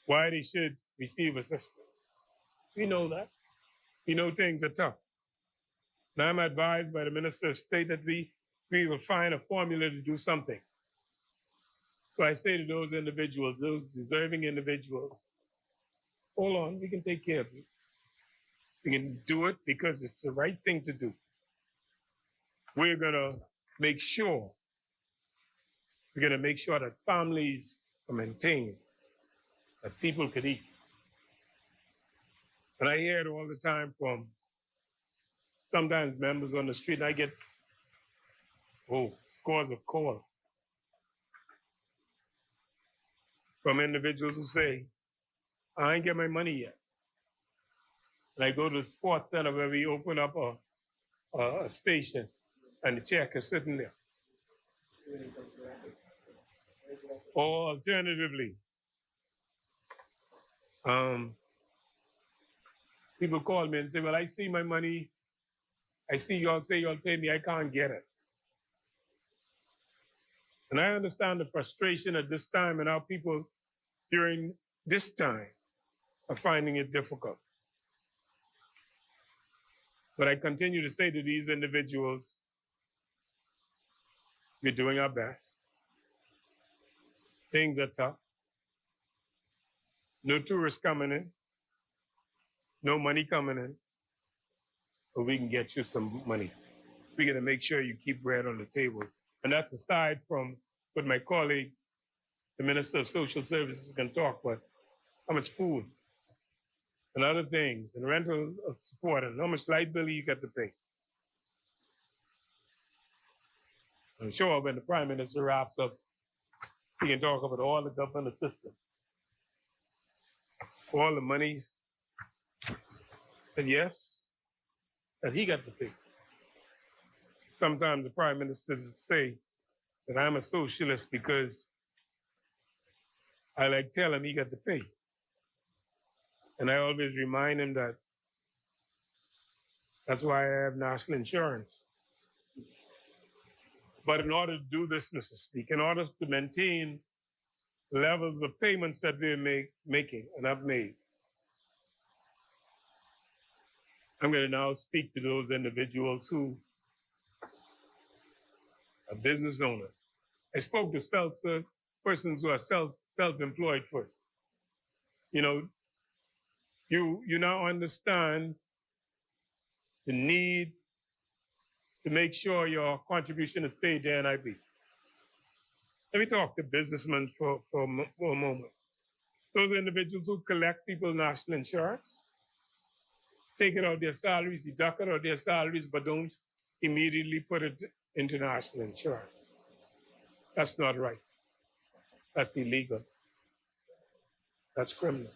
why they should receive assistance. We know that. We know things are tough. Now I'm advised by the Minister of State that we will find a formula to do something. So I say to those individuals, those deserving individuals, hold on, we can take care of you. We can do it because it's the right thing to do. We're gonna make sure that families are maintained, that people could eat. And I hear it all the time from sometimes members on the street, and I get scores of calls from individuals who say, I ain't get my money yet. And I go to the sports center where we open up a station and the check is sitting there. Or alternatively, people call me and say, well, I see my money. I see y'all say y'all pay me. I can't get it. And I understand the frustration at this time and how people during this time are finding it difficult. But I continue to say to these individuals, we're doing our best. Things are tough. No tourists coming in. No money coming in. But we can get you some money. We're going to make sure you keep bread on the table. And that's aside from what my colleague, the Minister of Social Services, can talk about. How much food and other things and rental support and how much light bill you got to pay. I'm sure when the Prime Minister wraps up, he can talk about all the government assistance, all the monies, and yes, that he got to pay. Sometimes the Prime Minister say that I'm a socialist because I like tell him he got to pay. And I always remind him that that's why I have national insurance. But in order to do this, Mr. Speaker, in order to maintain levels of payments that we're making and have made, I'm going to now speak to those individuals who are business owners. I spoke to persons who are self-employed first. You know, you now understand the need to make sure your contribution is paid to NIB. Let me talk to businessmen for a moment. Those individuals who collect people's national insurance, take it out of their salaries, deduct it out of their salaries, but don't immediately put it into national insurance. That's not right. That's illegal. That's criminal.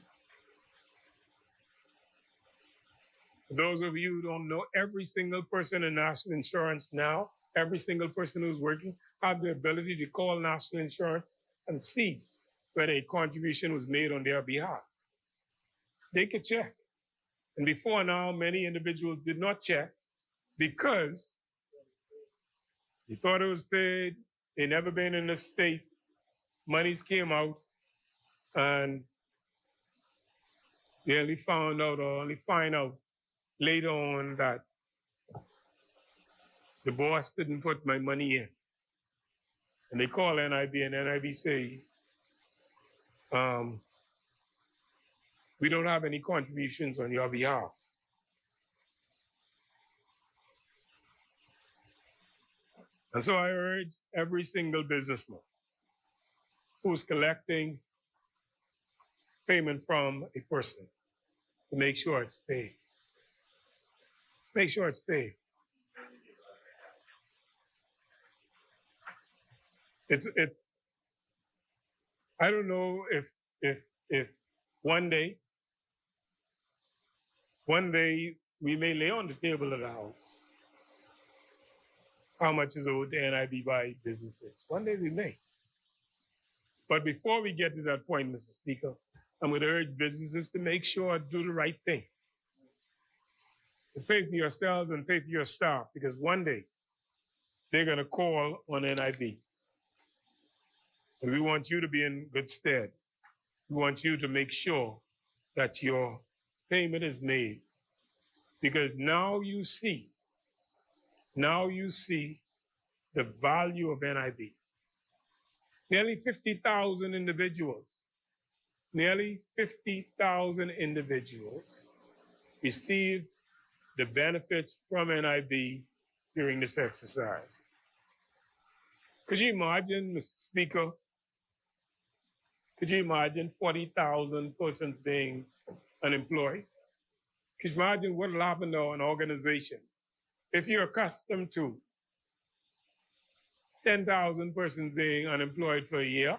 For those of you who don't know, every single person in national insurance now, every single person who's working, have the ability to call national insurance and see whether a contribution was made on their behalf. They could check. And before now, many individuals did not check because they thought it was paid, they never been in the state, monies came out, and they only found out or only find out later on that the boss didn't put my money in. And they call NIB and NIB say, we don't have any contributions on your behalf. And so I urge every single businessman who's collecting payment from a person to make sure it's paid. Make sure it's paid. I don't know if one day we may lay on the table of the House how much is owed to NIB by businesses. One day we may. But before we get to that point, Mr. Speaker, I'm going to urge businesses to make sure do the right thing. To pay for yourselves and pay for your staff, because one day they're going to call on NIB. And we want you to be in good stead. We want you to make sure that your payment is made. Because now you see the value of NIB. Nearly 50,000 individuals received the benefits from NIB during this exercise. Could you imagine, Mr. Speaker? Could you imagine 40,000 persons being unemployed? Could you imagine what will happen to an organization if you're accustomed to 10,000 persons being unemployed for a year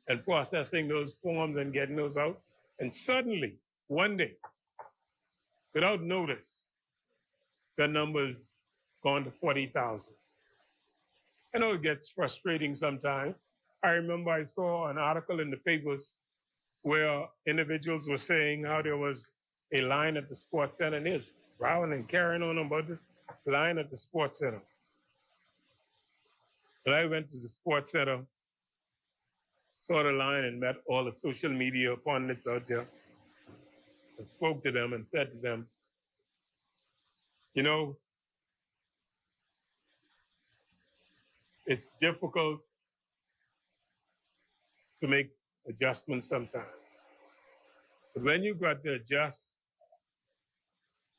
and processing those forms and getting those out, and suddenly, one day, without notice, the number's gone to 40,000. I know it gets frustrating sometimes. I remember I saw an article in the papers where individuals were saying how there was a line at the sports center, and there's rowing and carrying on about the line at the sports center. But I went to the sports center, saw the line, and met all the social media pundits out there, and spoke to them and said to them, you know, it's difficult to make adjustments sometimes. But when you got to adjust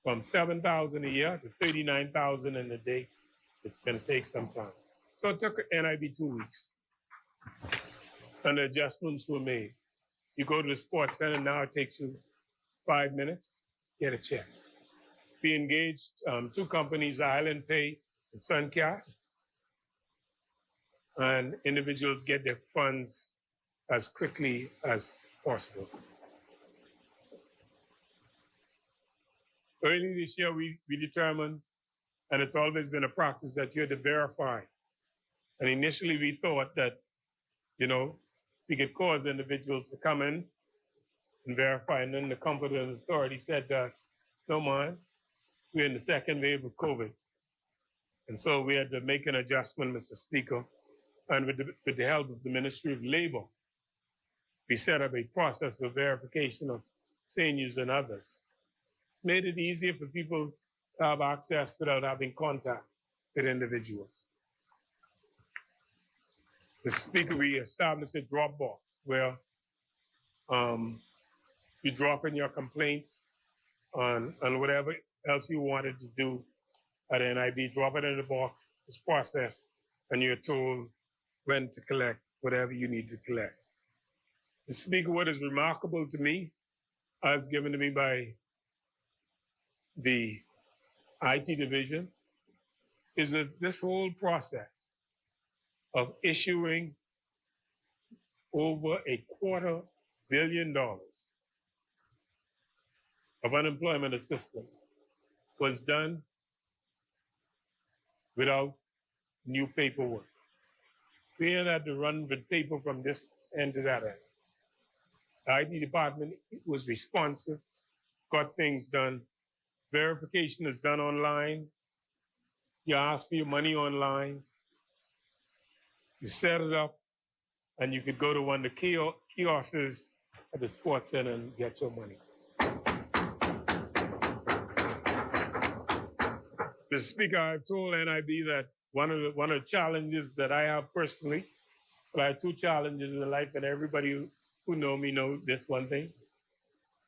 from 7,000 a year to 39,000 in a day, it's going to take some time. So it took NIB 2 weeks. And the adjustments were made. You go to the sports center, now it takes you 5 minutes, get a check. We engaged 2 companies, Island Pay and SunCash, and individuals get their funds as quickly as possible. Early this year, we determined, and it's always been a practice, that you had to verify. And initially we thought that, you know, we could cause individuals to come in and verify, and then the competent authority said to us, no man, we're in the second wave of COVID. And so we had to make an adjustment, Mr. Speaker, and with the help of the Ministry of Labor, we set up a process for verification of seniors and others. Made it easier for people to have access without having contact with individuals. Mr. Speaker, we established a drop box where you drop in your complaints on whatever else you wanted to do at NIB, drop it in the box, it's processed, and you're told when to collect whatever you need to collect. Mr. Speaker, what is remarkable to me, as given to me by the IT division, is that this whole process of issuing over $250 million of unemployment assistance was done without new paperwork. We had to run with paper from this end to that end. The IT department was responsive, got things done. Verification is done online. You ask for your money online. You set it up, and you could go to one of the kiosks at the sports center and get your money. Mr. Speaker, I've told NIB that one of the challenges that I have personally, but I have 2 challenges in life, and everybody who know me know this one thing.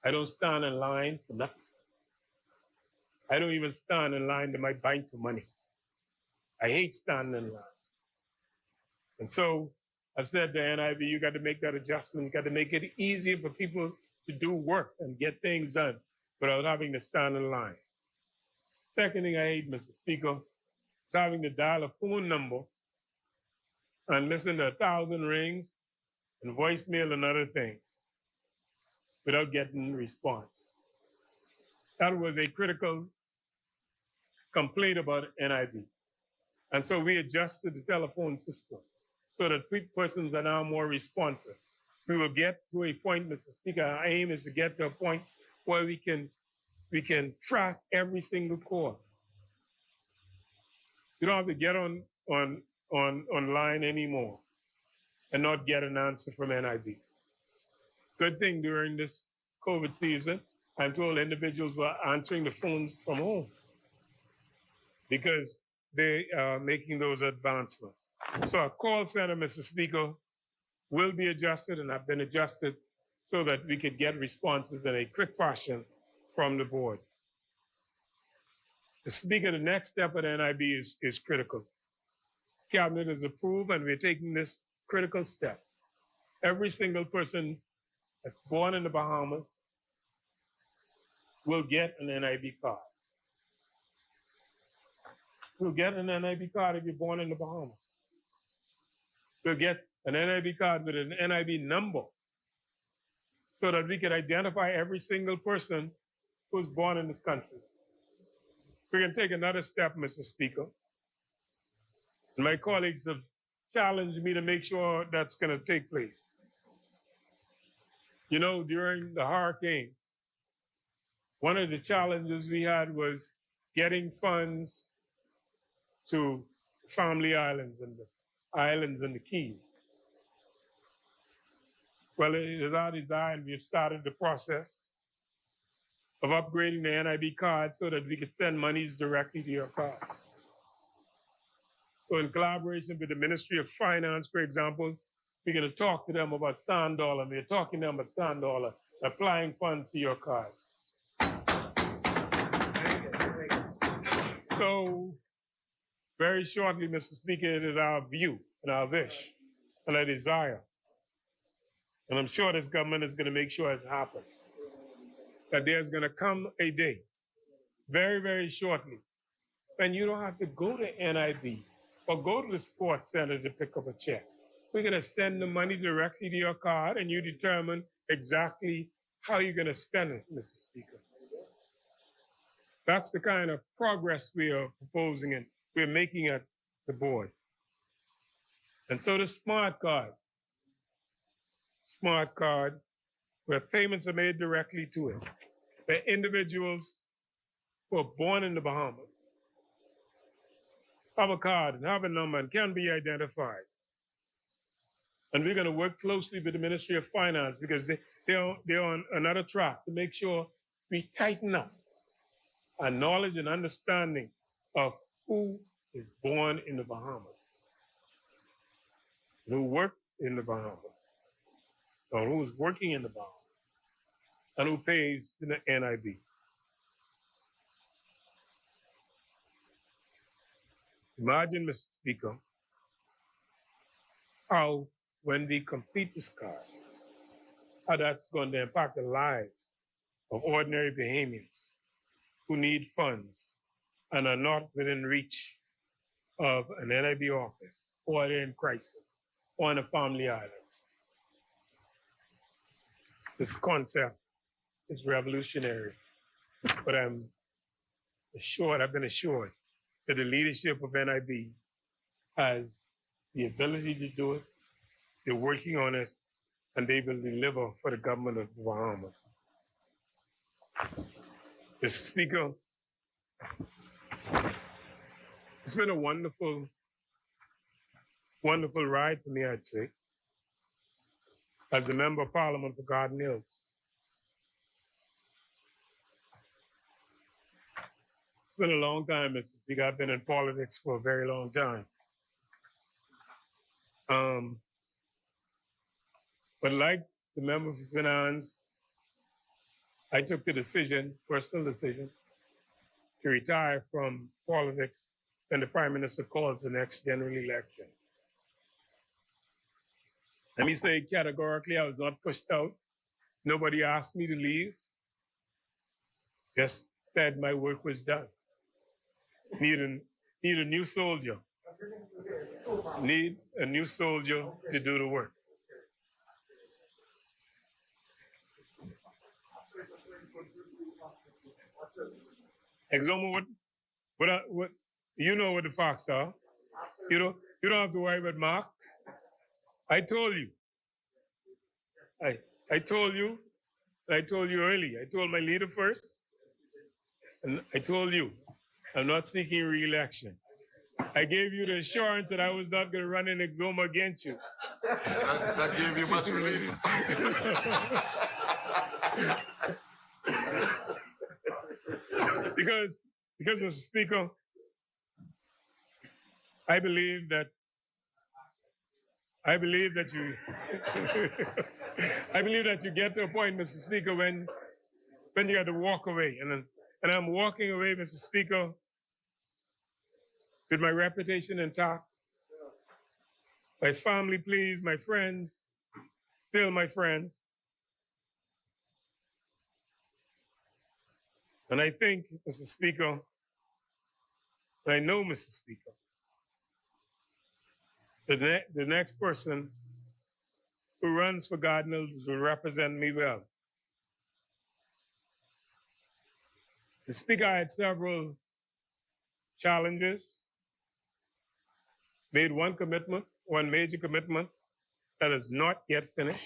I don't stand in line for nothing. I don't even stand in line to my bank for money. I hate standing in line. And so I've said to NIB, you got to make that adjustment. You got to make it easier for people to do work and get things done without having to stand in line. Second thing I hate, Mr. Speaker, is having to dial a phone number and listen to 1,000 rings and voicemail and other things without getting a response. That was a critical complaint about NIB. And so we adjusted the telephone system so that persons are now more responsive. We will get to a point, Mr. Speaker, our aim is to get to a point where we can track every single call. You don't have to get on online anymore and not get an answer from NIB. Good thing during this COVID season, I'm told individuals were answering the phones from home because they are making those advancements. So our call center, Mr. Speaker, will be adjusted and have been adjusted so that we could get responses in a quick fashion from the board. Mr. Speaker, the next step at NIB is critical. Cabinet is approved and we're taking this critical step. Every single person that's born in the Bahamas will get an NIB card. You'll get an NIB card if you're born in the Bahamas. You'll get an NIB card with an NIB number so that we can identify every single person who's born in this country. We're going to take another step, Mr. Speaker. And my colleagues have challenged me to make sure that's going to take place. You know, during the hurricane, one of the challenges we had was getting funds to family islands and the Keys. Well, it is our desire, and we have started the process of upgrading the NIB card so that we could send monies directly to your card. So in collaboration with the Ministry of Finance, for example, we're going to talk to them about Sand Dollar. We're talking to them about Sand Dollar, applying funds to your card. So very shortly, Mr. Speaker, it is our view and our wish and our desire, and I'm sure this government is going to make sure it happens, that there's going to come a day, very, very shortly, when you don't have to go to NIB or go to the sports center to pick up a check. We're going to send the money directly to your card, and you determine exactly how you're going to spend it, Mr. Speaker. That's the kind of progress we are proposing and we're making at the board. And so the smart card, where payments are made directly to it, where individuals who are born in the Bahamas have a card and have a number and can be identified. And we're going to work closely with the Ministry of Finance because they're on another track to make sure we tighten up our knowledge and understanding of who is born in the Bahamas, who worked in the Bahamas, or who's working in the Bahamas, and who pays the NIB. Imagine, Mr. Speaker, how when we complete this card, how that's going to impact the lives of ordinary Bahamians who need funds and are not within reach of an NIB office, or they're in crisis, or in a family islands. This concept is revolutionary, but I've been assured that the leadership of NIB has the ability to do it, they're working on it, and they will deliver for the government of the Bahamas. Mr. Speaker, it's been a wonderful, wonderful ride for me, I'd say, as a member of Parliament for Garden Hills. It's been a long time, Mr. Speaker. I've been in politics for a very long time. But like the member for St. Anne's, I took the personal decision, to retire from politics when the Prime Minister calls the next general election. Let me say categorically, I was not pushed out. Nobody asked me to leave. Just said my work was done. Need a new soldier. Need a new soldier to do the work. Exomo, what you know what the facts are. You don't have to worry about Mark. I told you. I told you early. I told my leader first. And I told you, I'm not seeking re-election. I gave you the assurance that I was not going to run in Exuma against you. That gave you much relief. Because, Mr. Speaker, I believe that you I believe that you get to a point, Mr. Speaker, when you got to walk away. And I'm walking away, Mr. Speaker, with my reputation intact. My family pleased, my friends, still my friends. And I think, Mr. Speaker, and I know, Mr. Speaker, the next person who runs for Cardinals will represent me well. The Speaker, I had several challenges, made one major commitment that is not yet finished.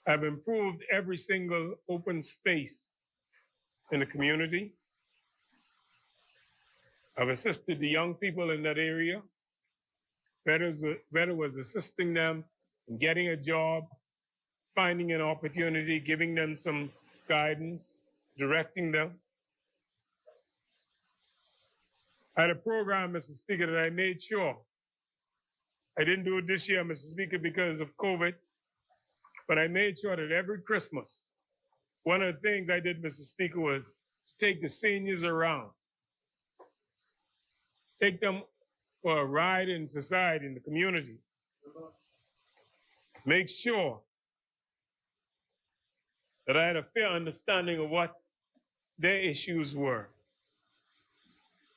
I've improved every single open space in the community. I've assisted the young people in that area. Better was assisting them in getting a job, finding an opportunity, giving them some guidance, directing them. I had a program, Mr. Speaker, that I made sure. I didn't do it this year, Mr. Speaker, because of COVID, but I made sure that every Christmas, one of the things I did, Mr. Speaker, was to take the seniors around, take them for a ride in society, in the community. Make sure that I had a fair understanding of what their issues were.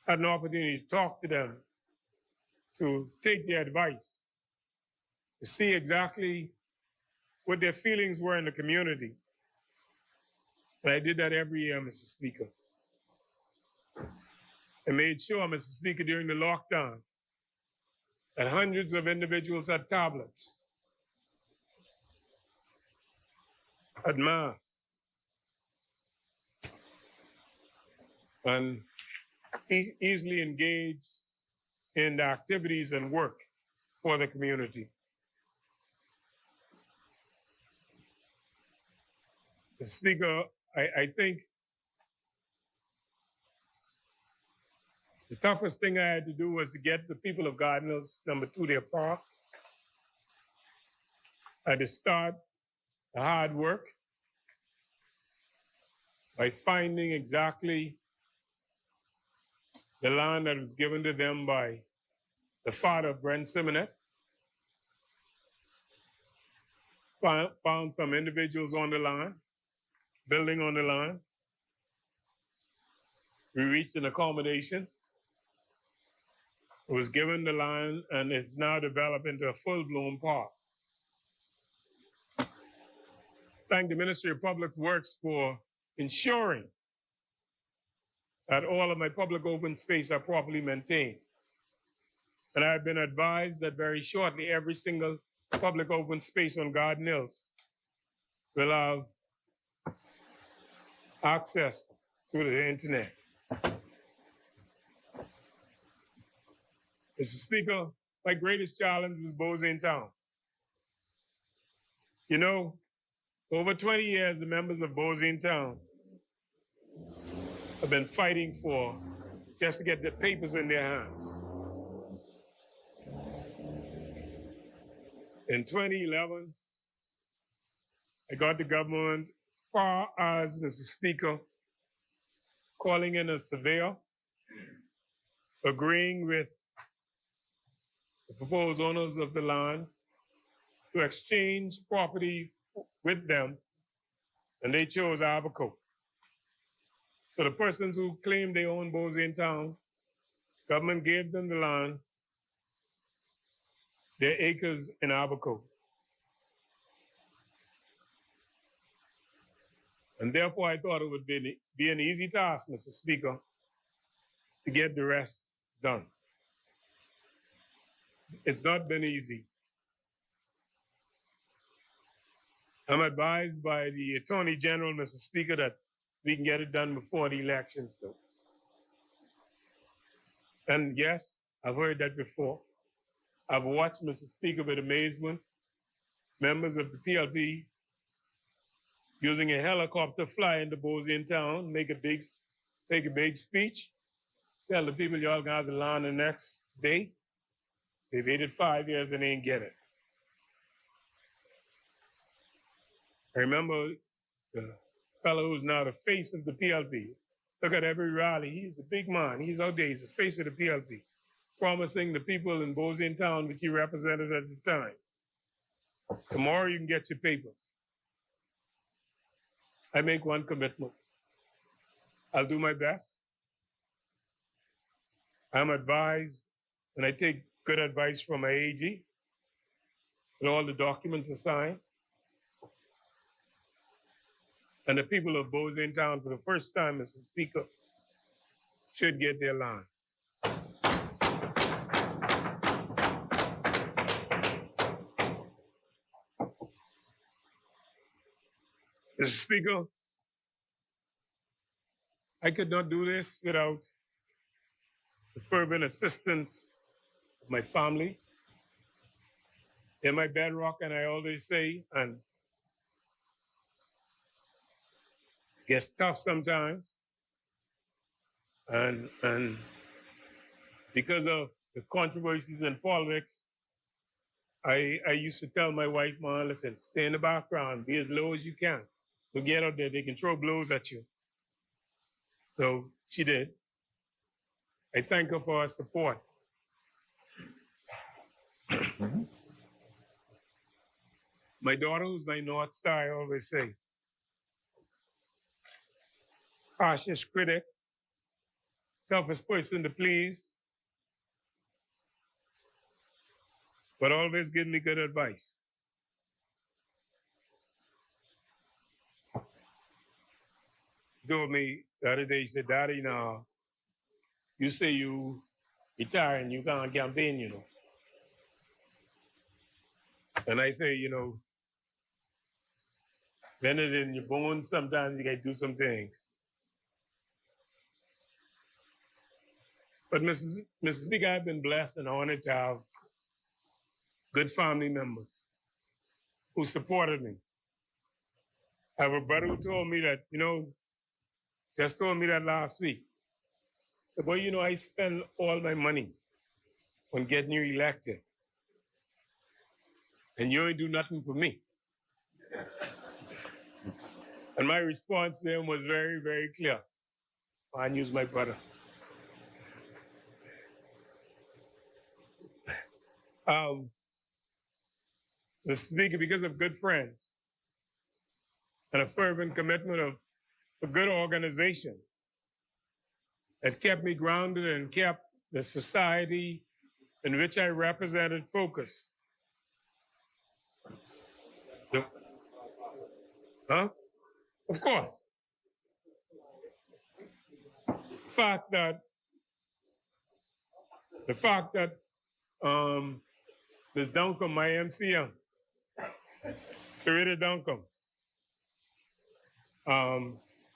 Had an opportunity to talk to them, to take their advice, to see exactly what their feelings were in the community. And I did that every year, Mr. Speaker. I made sure, Mr. Speaker, during the lockdown, that hundreds of individuals had tablets, had masks, and easily engaged in the activities and work for the community. Mr. Speaker, I think the toughest thing I had to do was to get the people of Cardinals, number 2, their park. I had to start the hard work by finding exactly the land that was given to them by the father of Brent Simonet. Found some individuals on the line, building on the line. We reached an accommodation. It was given the line, and it's now developed into a full-blown park. Thank the Ministry of Public Works for ensuring that all of my public open space are properly maintained. And I've been advised that very shortly, every single public open space on Garden Hills will have access to the internet. Mr. Speaker, my greatest challenge was Bozane Town. You know, for over 20 years, the members of Bozane Town have been fighting for just to get the papers in their hands. In 2011, I got the government as far as, Mr. Speaker, calling in a surveyor, agreeing with the proposed owners of the land to exchange property with them, and they chose Abaco. So the persons who claimed they owned Bozane Town, government gave them the land, their acres in Abaco. And therefore, I thought it would be an easy task, Mr. Speaker, to get the rest done. It's not been easy. I'm advised by the Attorney General, Mr. Speaker, that we can get it done before the elections, though. And yes, I've heard that before. I've watched Mr. Speaker with amazement, members of the PLP using a helicopter fly into Bozeman town, make a big speech, tell the people y'all gonna have the land the next day. They've waited 5 years and they ain't get it. I remember the fellow who's now the face of the PLP. Look at every rally. He's a big man. He's out there. He's the face of the PLP, promising the people in Bozeman town which he represented at the time, tomorrow you can get your papers. I make one commitment. I'll do my best. I'm advised, and I take good advice from my AG, and all the documents are signed. And the people of Bozeman town, for the first time, Mr. Speaker, should get their land. Mr. Speaker, I could not do this without the fervent assistance of my family. They're my bedrock, and I always say, and it gets tough sometimes. And because of the controversies in politics, I used to tell my wife, man, listen, stay in the background, be as low as you can. We'll get out there, they can throw blows at you. So she did. I thank her for her support. My daughter, who's my North Star, I always say, harshest critic, toughest person to please, but always give me good advice. She told me the other day, she said, Daddy, now, you say you retire and you can't campaign, you know. And I say, you know, when it in your bones, sometimes you gotta do some things. But Mr. Speaker, I've been blessed and honored to have good family members who supported me. I have a brother who told me that, you know, just told me that last week. Said, boy, you know, I spend all my money on getting you elected. And you ain't do nothing for me. And my response to him was very, very clear. I use my brother. The Speaker, because of good friends and a fervent commitment of a good organization that kept me grounded and kept the society in which I represented focused. Of course. The fact that Ms. Duncombe, my MCM, Sarita Duncombe,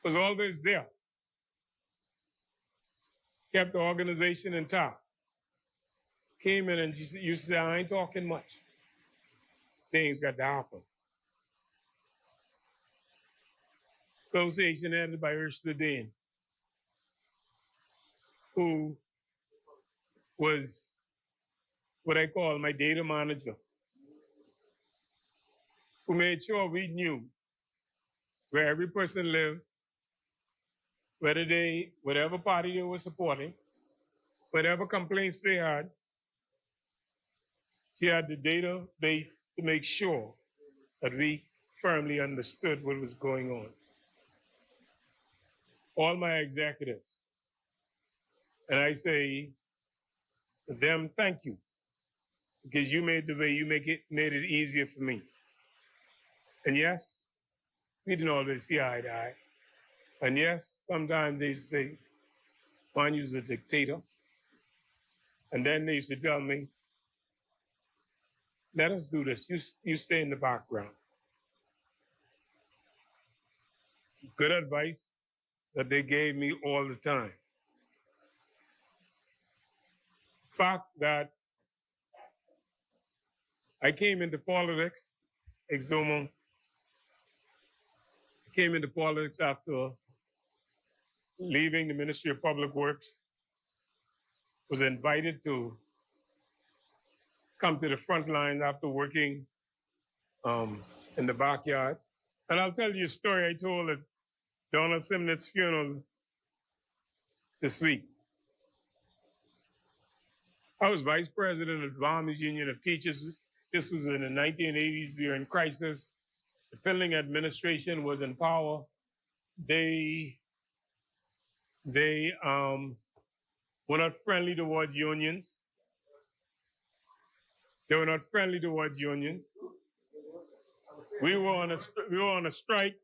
was always there. Kept the organization intact. Came in and you said, I ain't talking much. Things got to happen. Association headed by Ursula Dean, who was what I call my data manager, who made sure we knew where every person lived, whatever party they were supporting, whatever complaints they had. She had the database to make sure that we firmly understood what was going on. All my executives, and I say to them, thank you, because you made made it easier for me. And yes, we didn't always see eye to eye. And yes, sometimes they used to say, one was a dictator. And then they used to tell me, let us do this. You stay in the background. Good advice that they gave me all the time. fact that I came into politics, Exomo, came into politics after leaving the Ministry of Public Works, was invited to come to the front line after working in the backyard. And I'll tell you a story I told at Donald Simnett's funeral this week. I was vice president of the Farmers Union of Teachers. This was in the 1980s. We were in crisis. The Pilling administration was in power. They were not friendly towards unions. They were not friendly towards unions. We were on a strike.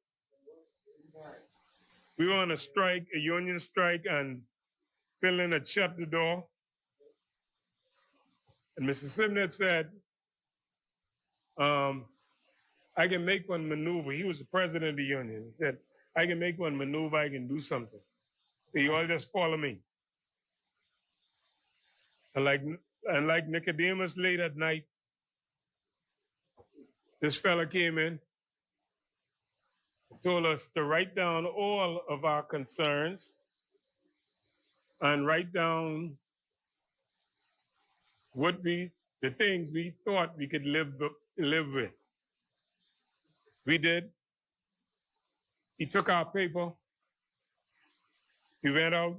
We were on a strike, a union strike, and Pilling had shut the door. And Mr. Simnett said, I can make one maneuver. He was the president of the union. He said, I can make one maneuver, I can do something. So you all just follow me. And like Nicodemus late at night, this fella came in, told us to write down all of our concerns and write down the things we thought we could live with. We did. He took our paper. He went out.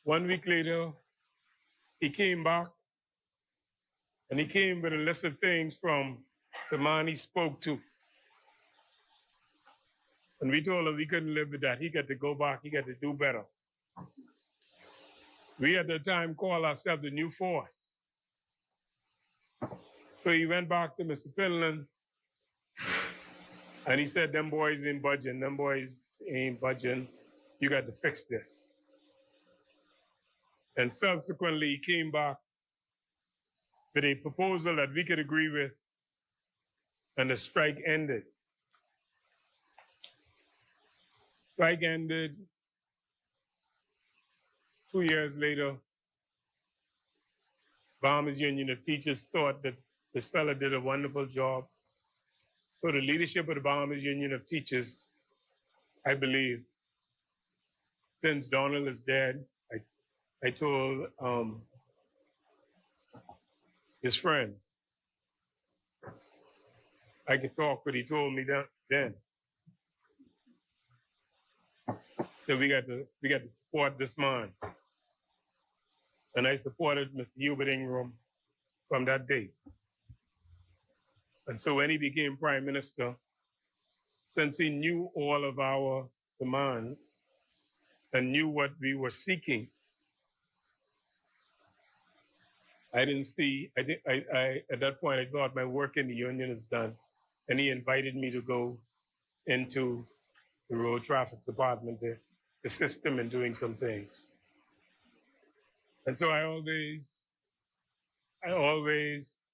1 week later, he came back, and he came with a list of things from the man he spoke to. And we told him we couldn't live with that. He got to go back. He got to do better. We at the time called ourselves the New Force. So he went back to Mr. Finland, and he said, them boys ain't budging. Them boys ain't budging. You got to fix this. And subsequently, he came back with a proposal that we could agree with, and the strike ended. Strike ended. 2 years later, Farmers Union of Teachers thought that this fella did a wonderful job. So the leadership of the Farmers Union of Teachers, I believe, since Donald is dead, I told his friends I could talk, but he told me then that we got to support this man. And I supported Mr. Hubert Ingram from that day. And so when he became prime minister, since he knew all of our demands and knew what we were seeking, at that point, I thought my work in the union is done. And he invited me to go into the road traffic department to assist him in doing some things. And so I always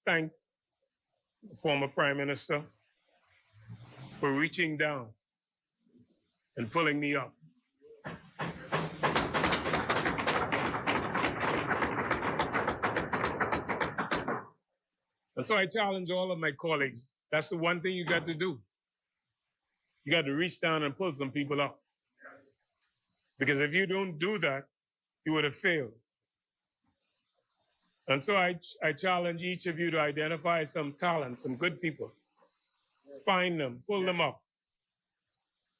thank the former prime minister for reaching down and pulling me up. And so I challenge all of my colleagues. That's the one thing you got to do. You got to reach down and pull some people up. Because if you don't do that, you would have failed. And so I challenge each of you to identify some talent, some good people. Find them, pull them up.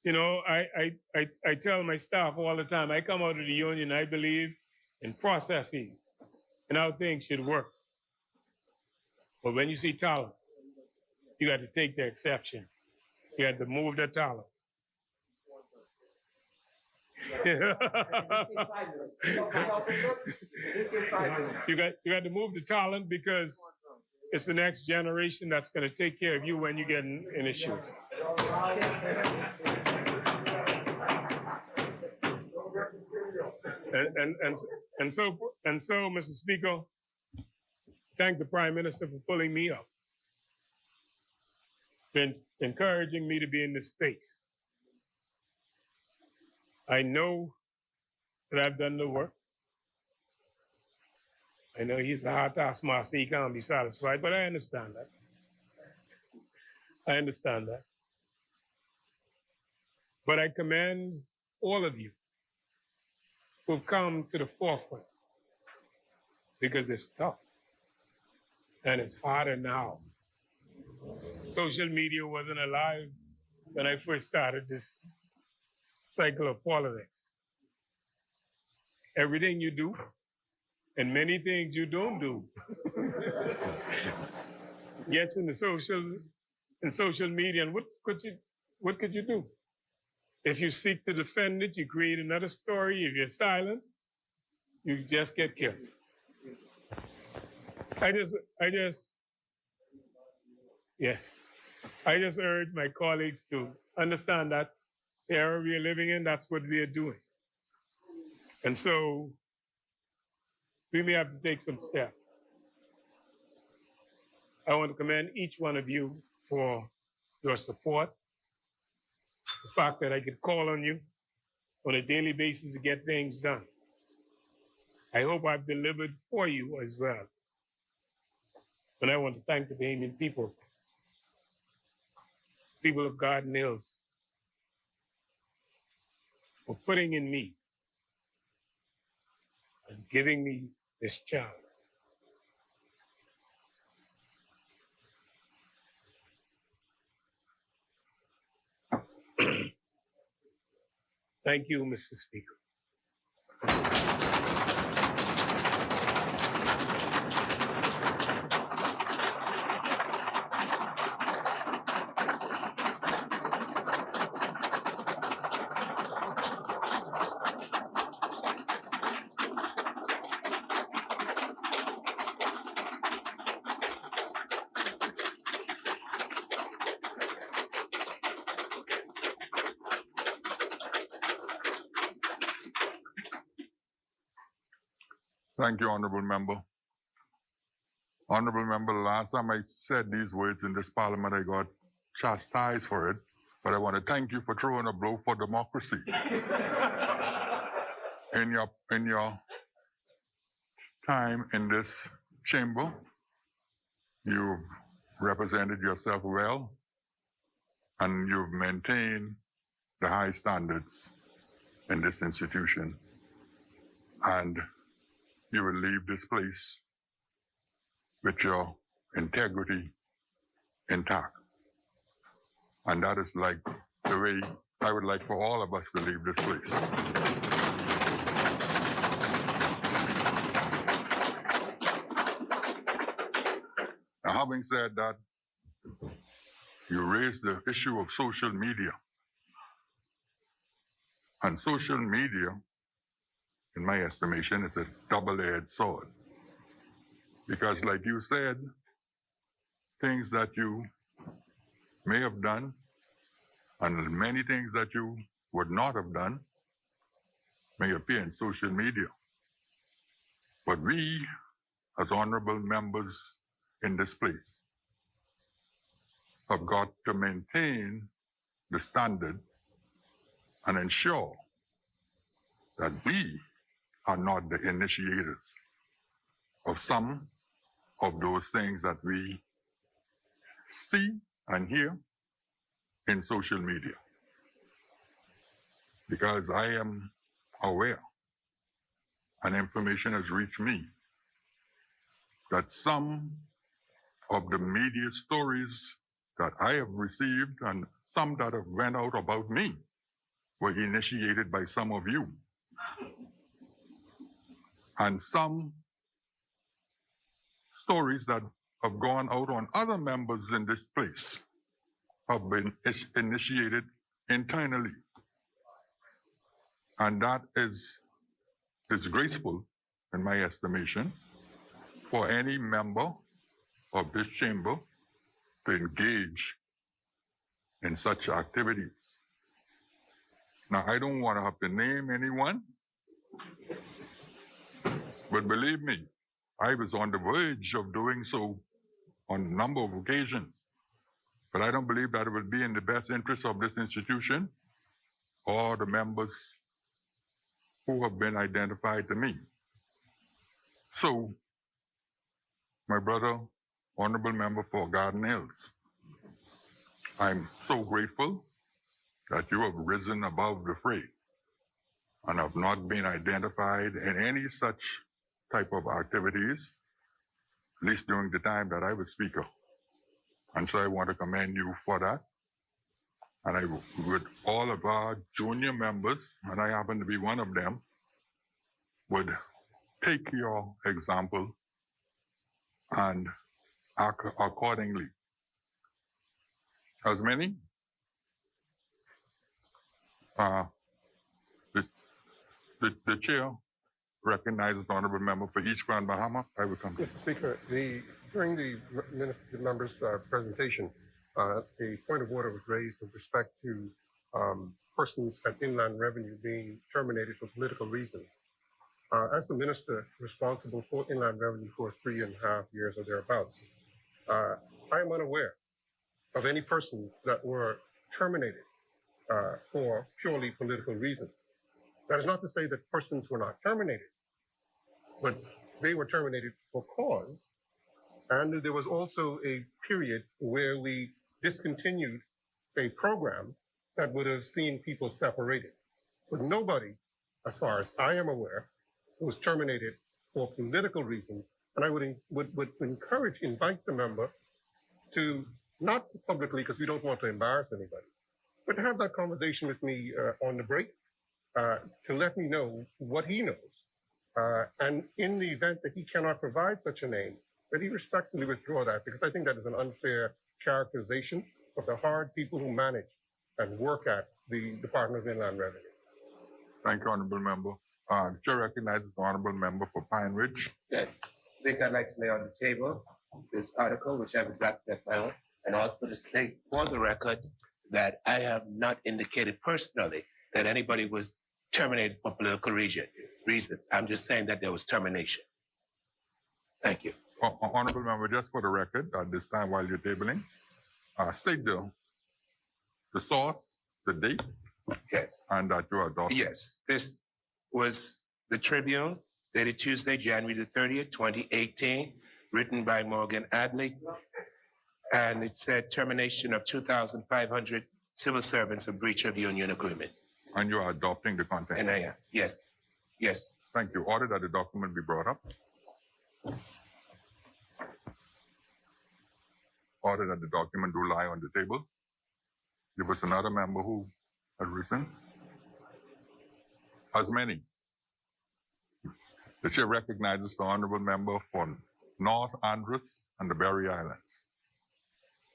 You know, I tell my staff all the time, I come out of the union, I believe in processes and how things should work. But when you see talent, you got to take the exception. You got to move the talent. You got to move the talent because it's the next generation that's going to take care of you when you get an issue. And so, Mr. Speaker, thank the Prime Minister for pulling me up, been encouraging me to be in this space. I know that I've done the work. I know he's a hard taskmaster, he can't be satisfied, but I understand that. I understand that. But I commend all of you who've come to the forefront because it's tough and it's harder now. Social media wasn't alive when I first started this cycle of politics. Everything you do and many things you don't do gets in the social media. And what could you do? If you seek to defend it, you create another story. If you're silent, you just get killed. I just urge my colleagues to understand that the era we are living in, that's what we are doing. And so we may have to take some steps. I want to commend each one of you for your support, the fact that I could call on you on a daily basis to get things done. I hope I've delivered for you as well. And I want to thank the Bahamian people of Garden Hills, for putting in me and giving me this chance. Thank you, Mr. Speaker. Thank you, Honorable Member. Honorable Member, the last time I said these words in this Parliament, I got chastised for it, but I want to thank you for throwing a blow for democracy. In your time in this chamber, you've represented yourself well, and you've maintained the high standards in this institution. And you will leave this place with your integrity intact. And that is like the way I would like for all of us to leave this place. Now, having said that, you raised the issue of social media. And social media, in my estimation, is a double-edged sword. Because like you said, things that you may have done and many things that you would not have done may appear in social media. But we, as honorable members in this place, have got to maintain the standard and ensure that we are not the initiators of some of those things that we see and hear in social media. Because I am aware, and information has reached me, that some of the media stories that I have received and some that have went out about me were initiated by some of you. And some stories that have gone out on other members in this place have been initiated internally. And that is disgraceful, in my estimation, for any member of this chamber to engage in such activities. Now, I don't want to have to name anyone, but believe me, I was on the verge of doing so on a number of occasions. But I don't believe that it would be in the best interest of this institution or the members who have been identified to me. So my brother, honorable member for Garden Hills. I'm so grateful that you have risen above the fray and have not been identified in any such type of activities, at least during the time that I was speaker. And so I want to commend you for that. And I, with all of our junior members, and I happen to be one of them, would take your example and act accordingly. As many? The chair recognizes the honorable member for East Grand Bahama. I will come. Mr. Speaker, during the member's presentation, a point of order was raised with respect to persons at Inland Revenue being terminated for political reasons. As the minister responsible for Inland Revenue for 3.5 years or thereabouts, I am unaware of any persons that were terminated for purely political reasons. That is not to say that persons were not terminated, but they were terminated for cause. And there was also a period where we discontinued a program that would have seen people separated. But nobody, as far as I am aware, was terminated for political reasons. And I would invite the member to, not publicly, because we don't want to embarrass anybody, but to have that conversation with me on the break, to let me know what he knows. And in the event that he cannot provide such a name, that he respectfully withdraw that, because I think that is an unfair characterization of the hard people who manage and work at the Department of Inland Revenue. Thank you, honorable member. The chair recognizes the honorable member for Pine Ridge. Yes. Speaker, I'd like to lay on the table this article, which I've got just now, and also to state for the record that I have not indicated personally that anybody was terminated for political reasons. I'm just saying that there was termination. Thank you. Honorable member, just for the record, at this time while you're tabling, state the source, the date, Yes. and that you are adopting. Yes. This was the Tribune, dated Tuesday, January the 30th, 2018, written by Morgan Adley. And it said termination of 2,500 civil servants in breach of union agreement. And you are adopting the content. And I am. Yes. Yes. Thank you. Order that the document be brought up. Order that the document do lie on the table. There was another member who had risen. As many. The chair recognizes the honorable member for North Andros and the Berry Islands.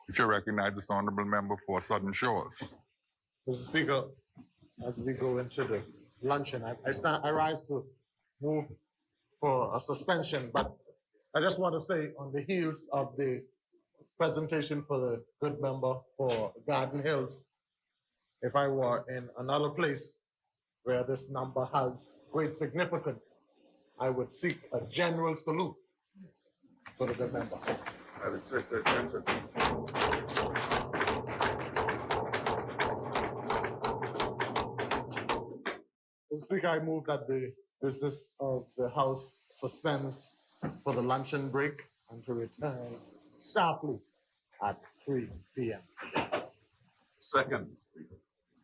The chair recognizes the honorable member for Southern Shores. Mr. Speaker, as we go into the luncheon, I rise to move for a suspension, but I just want to say on the heels of the presentation for the good member for Garden Hills, if I were in another place where this number has great significance, I would seek a general salute for the good member. I would take the attention. Mr. Speaker, I move that the business of the House suspends for the luncheon break and to return sharply at 3 p.m. Second.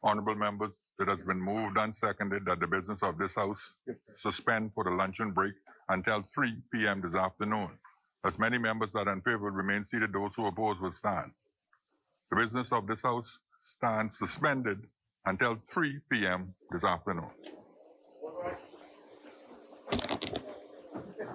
Honorable members, it has been moved and seconded that the business of this House suspend for the luncheon break until 3 p.m. this afternoon. As many members that are in favor remain seated, those who oppose will stand. The business of this House stands suspended until 3 p.m. this afternoon.